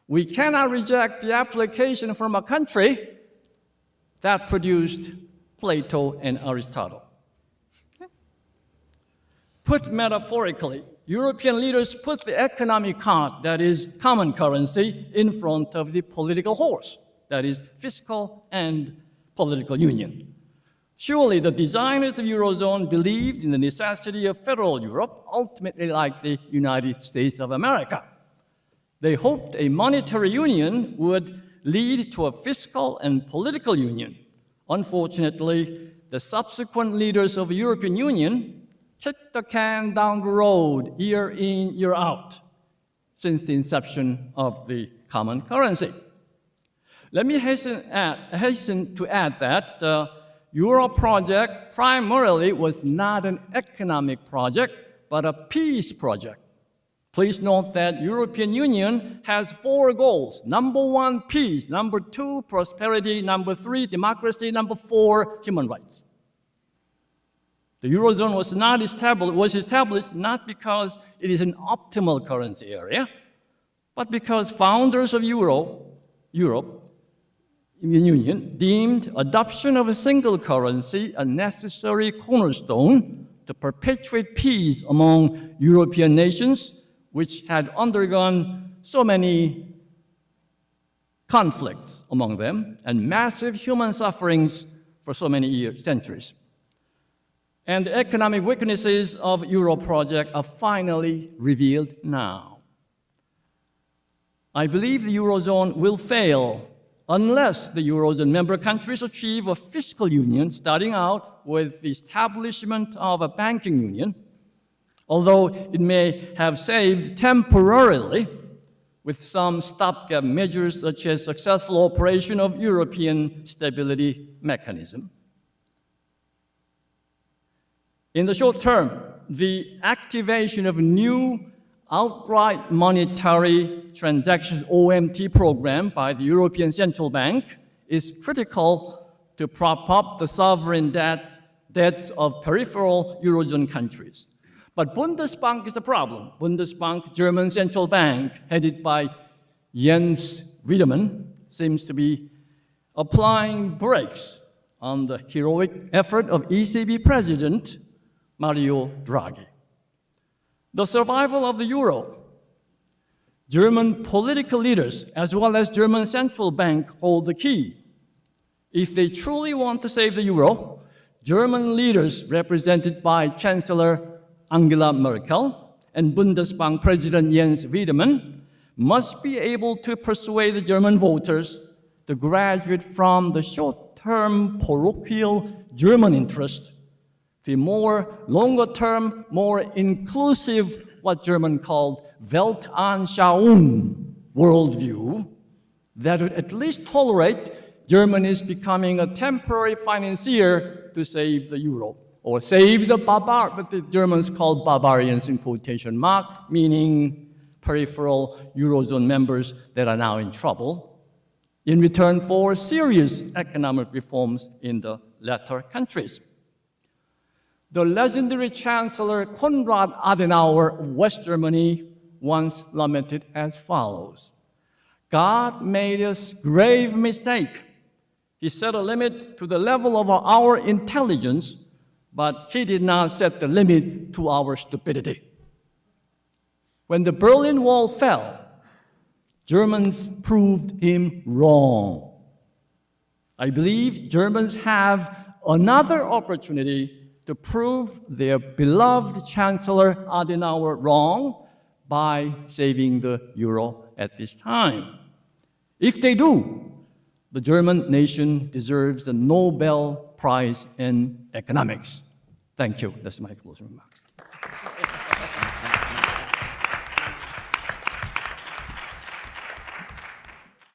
"We cannot reject the application from a country that produced Plato and Aristotle." Put metaphorically, European leaders put the economic cart, that is common currency, in front of the political horse, that is fiscal and political union. Surely the designers of Eurozone believed in the necessity of federal Europe, ultimately like the United States of America. They hoped a monetary union would lead to a fiscal and political union. Unfortunately, the subsequent leaders of the European Union kicked the can down the road year in, year out since the inception of the common currency. Let me hasten to add that the Euro project primarily was not an economic project, but a peace project. Please note that European Union has 4 goals. Number 1, peace. Number 2, prosperity. Number 3, democracy. Number 4, human rights. The Eurozone was established not because it is an optimal currency area, but because founders of Europe Union deemed adoption of a single currency a necessary cornerstone to perpetuate peace among European nations, which had undergone so many conflicts among them and massive human sufferings for so many years, centuries. And the economic weaknesses of Euro project are finally revealed now. I believe the Eurozone will fail unless the Eurozone member countries achieve a fiscal union, starting out with the establishment of a banking union, although it may have saved temporarily with some stopgap measures such as successful operation of European Stability Mechanism. In the short term, the activation of new outright monetary transactions OMT program by the European Central Bank is critical to prop up the sovereign debts of peripheral Eurozone countries. But Bundesbank is a problem. Bundesbank, German central bank, headed by Jens Wiedemann, seems to be applying brakes on the heroic effort of ECB President Mario Draghi. The survival of the euro. German political leaders, as well as German central bank, hold the key. If they truly want to save the euro, German leaders, represented by Chancellor Angela Merkel and Bundesbank President Jens Wiedemann, must be able to persuade the German voters to graduate from the short-term parochial German interest the more longer-term, more inclusive, what German called Weltanschauung worldview that would at least tolerate Germany's becoming a temporary financier to save the euro, or save the what the Germans called barbarians in quotation mark, meaning peripheral Eurozone members that are now in trouble, in return for serious economic reforms in the latter countries. The legendary Chancellor Konrad Adenauer of West Germany once lamented as follows: God made us grave mistake. He set a limit to the level of our intelligence, but he did not set the limit to our stupidity. When the Berlin Wall fell, Germans proved him wrong. I believe Germans have another opportunity to prove their beloved Chancellor Adenauer wrong by saving the euro at this time. If they do, the German nation deserves the Nobel Prize in Economics. Thank you. That's my closing remarks.